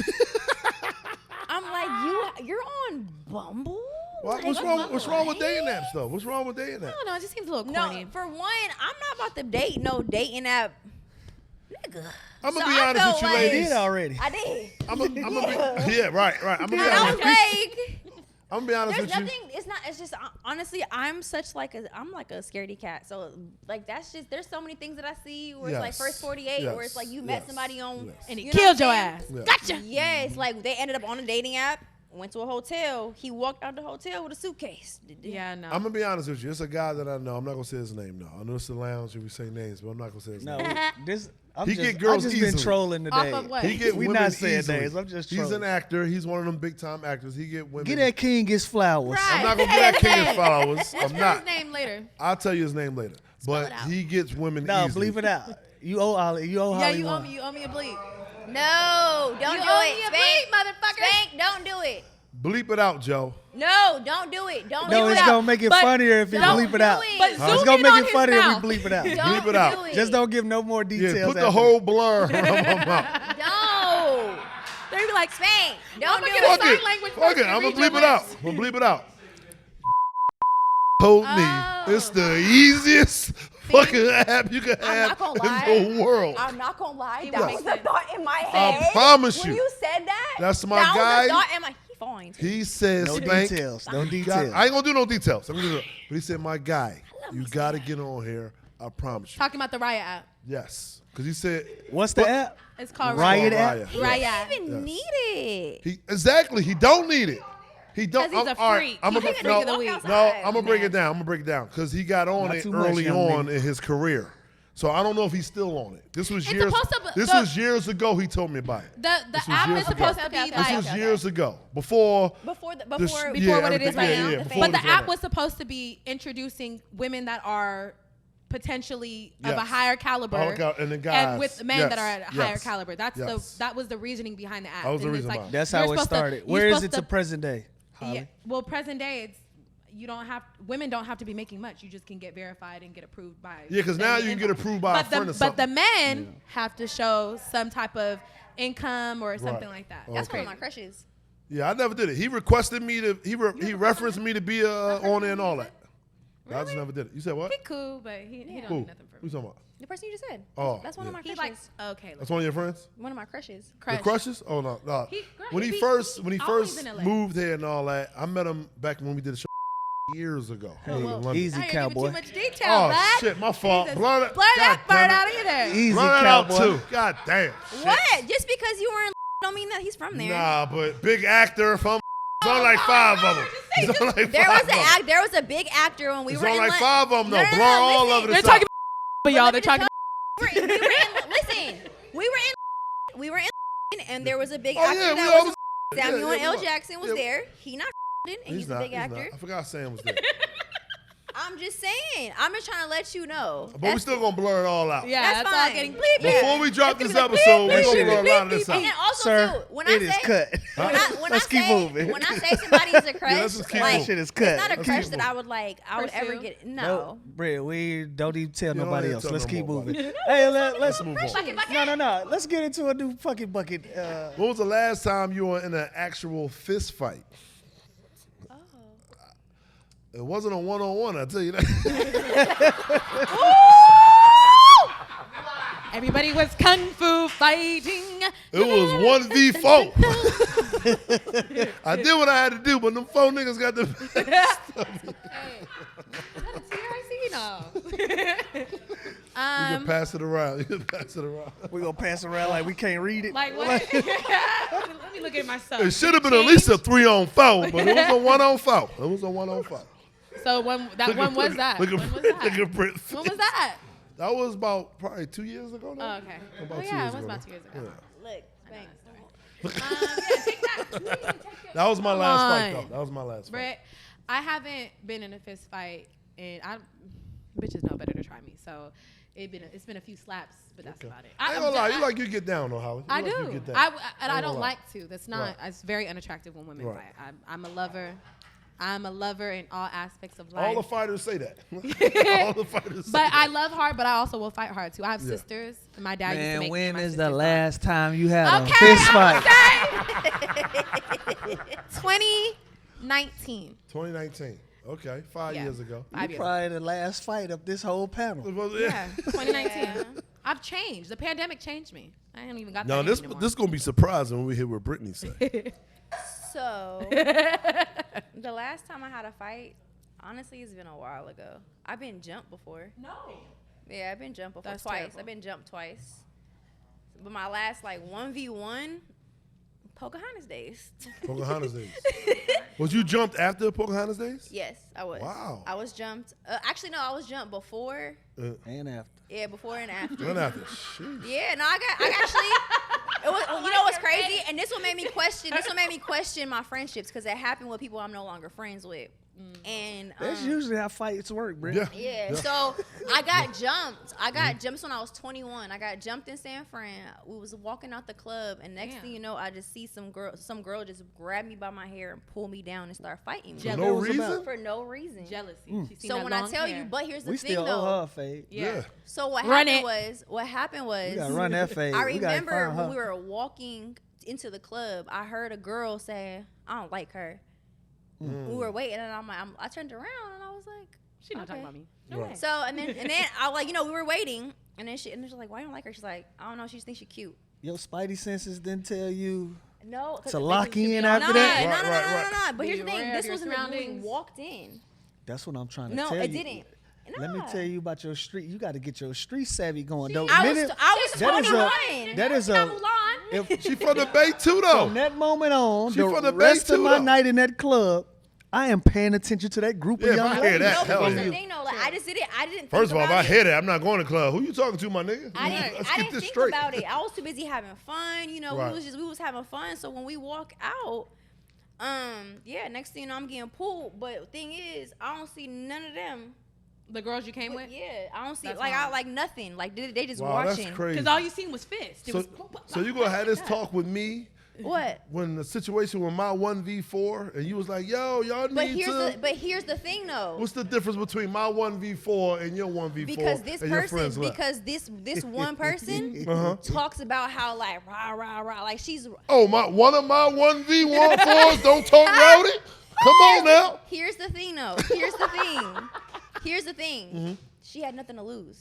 I'm like, you're on Bumble? Like, What's wrong with dating apps though? What's wrong with dating I apps? don't know. It just seems a little No, corny. for one, I'm not about to date no dating app, nigga. I'm gonna So be I honest felt with you, like- They ladies. did already. I did. I'm gonna be, yeah, right. I'm gonna be And I honest. was like, I'm gonna be honest there's with nothing. It's not. It's just honestly, I'm like a scaredy cat. So like that's just. There's so many things that I see where it's like Yes. first 48, or it's Yes. like you met Yes. somebody on Yes. and he you know killed what your I'm ass. saying? Yeah. Gotcha. Yes, like they ended up on a dating app. Went to a hotel. He walked out the hotel with a suitcase. Yeah, no. I'm gonna be honest with you. It's a guy that I know. I'm not gonna say his name though. I know it's the lounge and we say names, but I'm not gonna say his No, name. this. He get girls I just easily. been trolling Off today. of what? He get We women not saying easily. names. I'm just He's trolling. an actor. He's one of them big time actors. He get women. Get that king his flowers. Right. I'm not gonna get that king his followers. Let's I'm spell not. his name later. I'll tell you his name later. But it out. he gets women No, easily. bleep it out. You owe Holly. You owe Yeah, Holly you owe one. me. You owe me a bleep. No, don't You do owe it. me a Spank, bleep, motherfucker. Spank, don't do it. Bleep it out, Joe. No, don't do it. Don't No, do it's it. gonna make it But funnier if you don't bleep it do out. it. But It's zoom gonna in make on it his funnier mouth. if we bleep it out. Don't Bleep it out. do it. Just don't give no more details. Yeah, put the after whole blur around my mouth. No. They be like, Spank, don't do I'ma get it. a Fuck sign it. language Fuck person it. to I'm gonna read your bleep it out. lips. I'm gonna bleep it out. Told me Oh. it's the easiest fucking app you can I'm have not gonna lie. in the world. I'm not gonna lie. Yeah. That was a thought in my I head. promise When you. you said that, That's my that guy. was a thought in my. He fine. He says, No Spank, details. No you got- details. I ain't gonna do no details. I'm gonna do it. But he said, my guy, you gotta get on here. I promise you. talking about the Raya app. Yes. Because he said, What's the app? It's called Riot Raya. app? Raya. Raya. Yes. I didn't even Yes. need it. He exactly. He don't need it. He don't. 'Cause he's a all right, freak. I'm He's gonna a freak of the week. no. I'm gonna break it down. I'm gonna break it down because he got on Not it too much, early young on nigga. in his career. So I don't know if he's still on it. This was It's years. supposed to be- This the- was years ago. He told me about it. The This was app years is supposed ago. to be This This like was years ago. Before. Before sh- before yeah, what it is everything- right yeah, now. yeah, The before But it was the right app now. was supposed to be introducing women that are potentially of a Yes. higher caliber, And the guys. and with men that are at a higher yes, caliber. That's yes. that was the reasoning behind the app. That was the And it's reason like, behind it. That's you're how it supposed to- started. you're Where is supposed it to present day? Holly? Yeah. Well, present day, it's you don't have women don't have to be making much. You just can get verified and get approved by. Yeah, because now you can get approved by a friend or But the something. men have to show some type of income or something Right. like that. Oh, That's okay. one of my crushes. Yeah, I never did it. He requested me to. He referenced me to be on there and all that. I just never did it. You said what? He cool, but he don't do Who? nothing for Who me. you talking about? The person you just said. Oh, That's one of my He crushes. like okay. That's one of your friends? One of my crushes. The crushes? Oh no. When he always first in LA. moved here and all that, I met him back when we did a show years ago. Hey, in London. easy I didn't give cowboy. too much detail. Oh Black. shit, my fault. Jesus. Blur that. Blur that God part damn out it. either. Easy Blur that out cowboy. too. God damn. Shit. What? Just because you were in don't mean that he's from there. Nah, but big actor from. It's on like 5 of them. It's on like There 5 was there was a big actor when we It's were on in like Lon- 5 of them though. No, Blur all listen. over the They're top. talking about y'all. Let They're me talking. Listen, we were in and there was a big Oh actor yeah, we that all was was. Samuel yeah, L. we Jackson was Yeah. there. He not and he's a big actor. I forgot Sam was there. I'm just saying. I'm just trying to let you know. But we still gonna blur it all out. Yeah, That's that's all fine. getting Bleep bleep. Before we drop this gonna be like, episode, bleep, we're gonna bleep, blur a lot of this And then out. also Sir, too, it is cut. Let's keep moving. When I say somebody's a crush, let's just keep like moving. Shit is cut. it's not a Let's crush keep that I would like. I would ever Pursue. get. No, No. Brett, we don't even tell don't nobody even else. tell Let's no keep more moving. about Hey, let's move on. No. Let's get into a new fucking bucket. When was the last time you were in an actual fist fight? Oh. It wasn't a one-on-one, I tell you that. Everybody was kung fu fighting. It was 1v4. I did what I had to do, but them 4 niggas got the. You can pass it around. You can pass it around. We gonna pass around like we can't read it. Like what? Let me look at myself. It should have been at least a 3-on-4, but it was a 1-on-4. It was a 1-on-4. So when was that? Look When at was that? look at Britt. When was that? That was about probably 2 years ago now. Oh, okay. About Oh 2 yeah, years it was ago about now. 2 years ago. Yeah. Look, thanks. Take that. That was my Come last fight, on. though. That was my last fight. Brett, I haven't been in a fist fight, and bitches know better to try me. So it's been a few slaps, but that's about it. I ain't gonna lie. You like you get down, though, Holly. You I like you do. get down. I gonna don't lie. like to. That's not. Right. It's very unattractive when women Right. fight. I'm a lover. I'm a lover in all aspects of life. All the fighters say that. All the fighters say But that. I love hard, but I also will fight hard too. I have Yeah. sisters. And my dad used to Man, make when my is the sisters last time you had fight. a fist fight? 2019. 2019. Okay, 5 Yeah. years ago. 5 years. Probably the last fight of this whole panel. Yeah, 2019. I've changed. The pandemic changed me. I haven't even got No, that this anymore. this gonna be surprising when we hear what Brittney said. So, the last time I had a fight, honestly, it's been a while ago. I've been jumped before. No. Yeah, I've been jumped before That's twice. terrible. I've been jumped twice. But my last like 1v1, Pocahontas days. Pocahontas days. Was you jumped after Pocahontas days? Yes, I was. Wow. I was jumped. Actually, no, I was jumped before. And after. Yeah, before and after. Run after. Sheesh. Yeah, no, I actually. It was, you know what's crazy? And this one made me question. This one made me question my friendships because it happened with people I'm no longer friends with. And That's usually how fights work, bro. Yeah. yeah, so I got jumped. I got jumped when I was 21. I got jumped in San Fran. We was walking out the club, and next Damn. thing you know, I just see some girl just grab me by my hair and pull me down and start fighting me For Yeah, no was reason? about- for no reason. Jealousy. She's seen So that when I long tell hair. you, but here's the We thing still though. owe her a fade. Yeah. So what Run happened it. was, what happened was, We gotta run that fade. I We gotta remember find when her. we were walking into the club, I heard a girl say, "I don't like her." We were waiting, and I turned around and I was like, She not okay. talking about me. Right. So and then I like, we were waiting, and then she's like, "Why you don't like her?" She's like, "I don't know. She just thinks she's cute." Your spidey senses didn't tell you No, 'cause to it lock makes you in feel- after no, that? No, no, no, Right, no, right, no, no. But Be here's the thing. aware This of your was when we surroundings. walked in. That's what I'm trying to No, tell you. it didn't. Let me Nah. tell you about your street. You got to get your street savvy going. Though. I was Minute- 21. that is a. If, She from the Bay too, though. from that moment on, She from the the Bay rest of too, my though. night in that club, I am paying attention to that group Yeah, of if young I hear ladies. that, No, hell but here's yeah. the thing though. Like, I just did it. I didn't. First of think all, if about I it. hear that, I'm not going to the club. Who you talking to, my nigga? I Let's didn't get this think straight. about it. I was too busy having fun. You know, Right. we was having fun. So when we walk out, yeah, next thing you know, I'm getting pulled. But thing is, I don't see none of them. The girls you came But with? yeah, I don't see That's I hard. like nothing. Like they just Wow, watching. that's crazy. Because all you seen was fists. It So, was so you gonna have this talk with me What? When the situation with my 1v4 and you was like, yo, y'all need to. But here's the thing though. What's the difference between my 1v4 and your 1v4? Because this and your person, friends left? because this one person talks about how like rah rah rah, like she's. Oh, one of my 1v14s don't talk rowdy. Come on now. Here's the thing though. Here's the thing. Here's the thing. Mm-hmm. She had nothing to lose.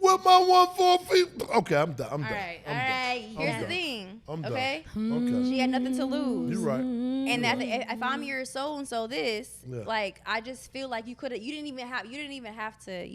With my 1-4 Okay, I'm done. I'm done. All right. Here's the thing. I'm done. Okay. Okay. She had nothing to lose. You're right. And that if I'm your so and so this, Yeah. like I just feel like you didn't even have to,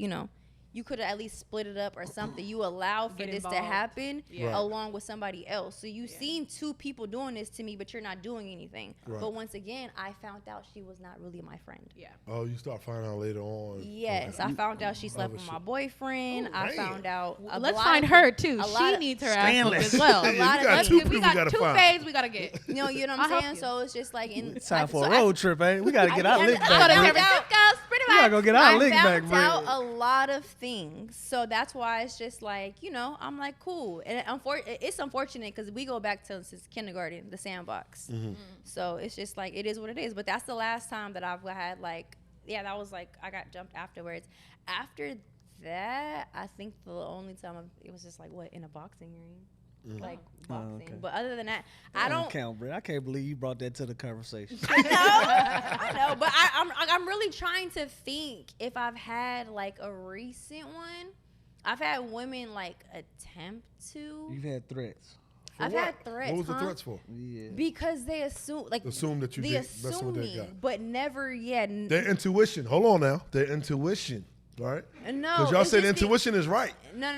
you could have at least split it up or something. You allow for Get this to involved. happen Right. along with somebody else. So you've seen two people doing this to me, but you're not doing anything. Right. But once again, I found out she was not really my friend. Yeah. Oh, you start finding out later on. Yes, I found out she slept with my boyfriend. Oh, I damn. found out. Let's find her too. a lot She of- needs her ass whooped as Stanley. well. A lot You of got things- two we people got gotta two find. phase we gotta get. You know what I'll I'm help saying? you. So it's just like It's time for a road trip, ain't it? We gotta get our lick I back. found Britt. out- We gotta go get our lick back, I found out Britt. a lot of things, so that's why it's just like I'm like cool, and it's unfortunate because we go back to since kindergarten, the sandbox. So it's just like it is what it is. But that's the last time that I've had that was like I got jumped afterwards. After that, I think the only time it was just like in a boxing ring. Like boxing, okay. but other than that, That I don't count, Britt. I can't believe you brought that to the conversation. I know, but I'm really trying to think if I've had like a recent one. I've had women like attempt to. You've had threats. For I've what? had threats. What was the huh? threats for? Yeah. Because they assume Assume that you they did messing with that assuming, guy. but never yet. Their intuition. Hold on now. Their intuition. All right? No, Because y'all it's say the just the- intuition is right. No.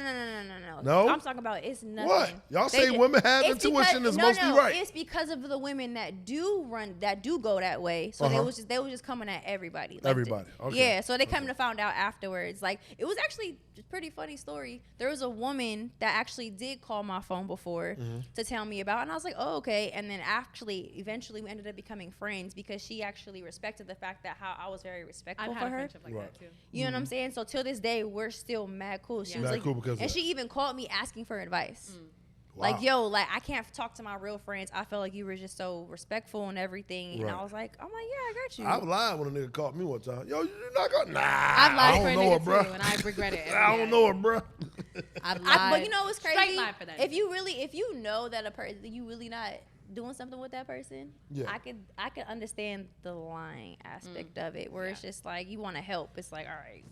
No? I'm talking about it's nothing. What? Y'all They say ju- women have it's intuition because- is mostly right. It's because of the women that do go that way. So they was just coming at everybody. Like, Everybody. Okay. Yeah. So they come to find out afterwards. Like it was actually a pretty funny story. There was a woman that actually did call my phone before to tell me about, and I was like, oh okay. And then eventually we ended up becoming friends because she actually respected the fact that how I was very respectful I've for had a her. friendship like that too. You know what I'm saying? So till this day, we're still mad cool. She Yeah. was Mad like, cool because of and that. she even called me asking for advice. Wow. Like, yo, like I can't talk to my real friends. I felt like you were just so respectful and everything. And Right. I was like, I'm like, yeah, I got you. I lied when a nigga called me one time. Yo, you not gonna. Nah. I've I lied don't for a know her, nigga bro. too, and I regret it. I don't know her, bro. I've lied. But you know what's Straight crazy? lie for that. If you know that a person, you really not doing something with that person, Yeah. I could understand the lying aspect of it, where it's just like you want to help. It's like, all right,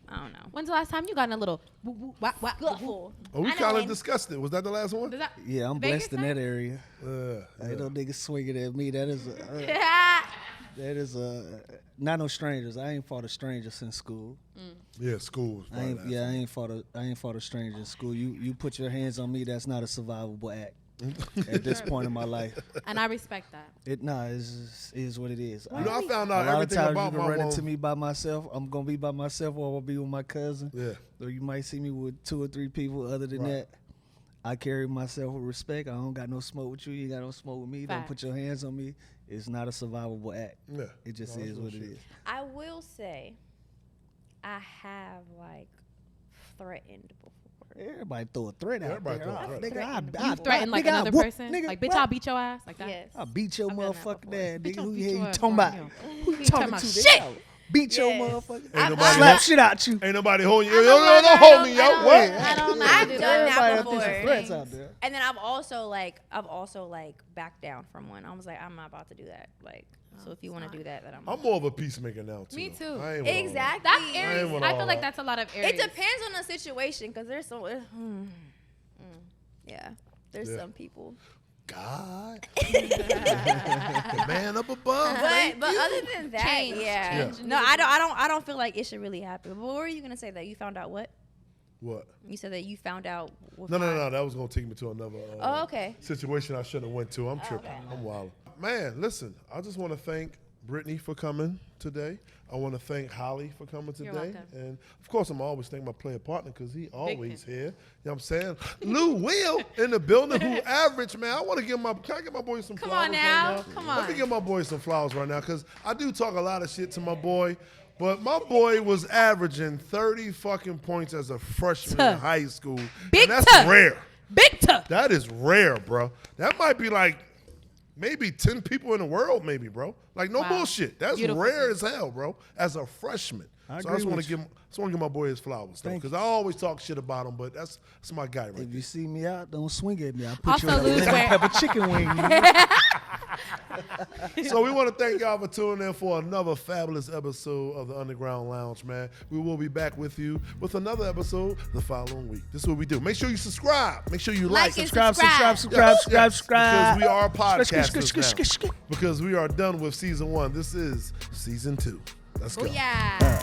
I don't know. When's the last time you got in a little woo, woo, wah, wah, woo, woo? Gutful. Oh, we I know, kind of and- discussed it. Was that the last one? Does that Yeah, I'm Vegas blessed in time? that area. Ain't no niggas swinging at me. That is not no strangers. I ain't fought a stranger since school. Yeah, school. Was I probably ain't, the yeah, last I ain't fought a stranger in school. You put your hands on me. That's not a survivable act at this point in my life. And I respect that. It is what it is. one. You know, I found A out lot of everything times about you can my run one. into me by myself. I'm gonna be by myself, or I'm gonna be with my cousin. Yeah. Or you might see me with 2 or 3 people. Other than Right. that, I carry myself with respect. I don't got no smoke with you. You got no smoke with me. Don't Facts. put your hands on me. It's not a survivable act. Yeah. It just No, that's is real what it shit. is. I will say, I have like threatened before. Everybody throw a threat out Everybody there. throw a threat. Nigga, You threaten like nigga, I another whoop- person? nigga, Like, bitch, what? I'll beat your ass? Like that? Yes. I'll beat your I've done that motherfucking before. ass, Bitch, nigga. I'll Who beat you your ain't ass talking for about? real. Who you You talking talking to? about They shit. out. Beat your Yes. motherfucking Ain't nobody slap hold- shit out you. Ain't nobody holding you. I'm Yo, a runner. don't hold me, yo. I What? don't know. I've Everybody done Everybody that done threw some before. threats out there. And then I've also backed down from one. I was like, I'm not about to do that. Like, so if you want to do that, then I'm more of a peacemaker now, too. Me too. I ain't with all that. Exactly. That's I Aries. ain't with I all feel like that. that's a lot of Aries. It depends on the situation because there's some. Yeah, there's Yeah. some people. God. The man up above. But other than that, Change. yeah. Change. No, I don't feel like it should really happen. But what were you gonna say that you found out what? What? You said that you found out. With No. my- That was gonna take me to another Oh, okay. situation I shouldn't have went to. I'm tripping. okay. I'm wild. Man, listen. I just want to thank Brittney for coming today. I want to thank Holly for coming today. You're welcome. And of course, I'm always thank my player partner because he always fan. here. You know what I'm saying? Lou Will in the building who average, man. I want to can I get my boy some Come flowers on now. right now? Come Let me on. give my boy some flowers right now because I do talk a lot of shit to my boy. But my boy was averaging 30 fucking points as a freshman in high school. Big and that's tuh. rare. Big tough. That is rare, bro. That might be like maybe 10 people in the world, maybe, bro. Like, no bullshit. That's Beautiful. rare as hell, bro, as a freshman. I So I just agree want to with give my boy his flowers, though, Thank because I always talk shit about him, but that's my guy right If there. you see me out, don't swing at me. I'll put Also you in a lose lemon weight. pepper chicken wing. So we want to thank y'all for tuning in for another fabulous episode of the Underground Lounge, man. We will be back with you with another episode the following week. This is what we do. Make sure you subscribe. Make sure you like. and subscribe. Yes, because we are podcasters now. Because we are done with season 1. This is season 2. Let's go. Yeah.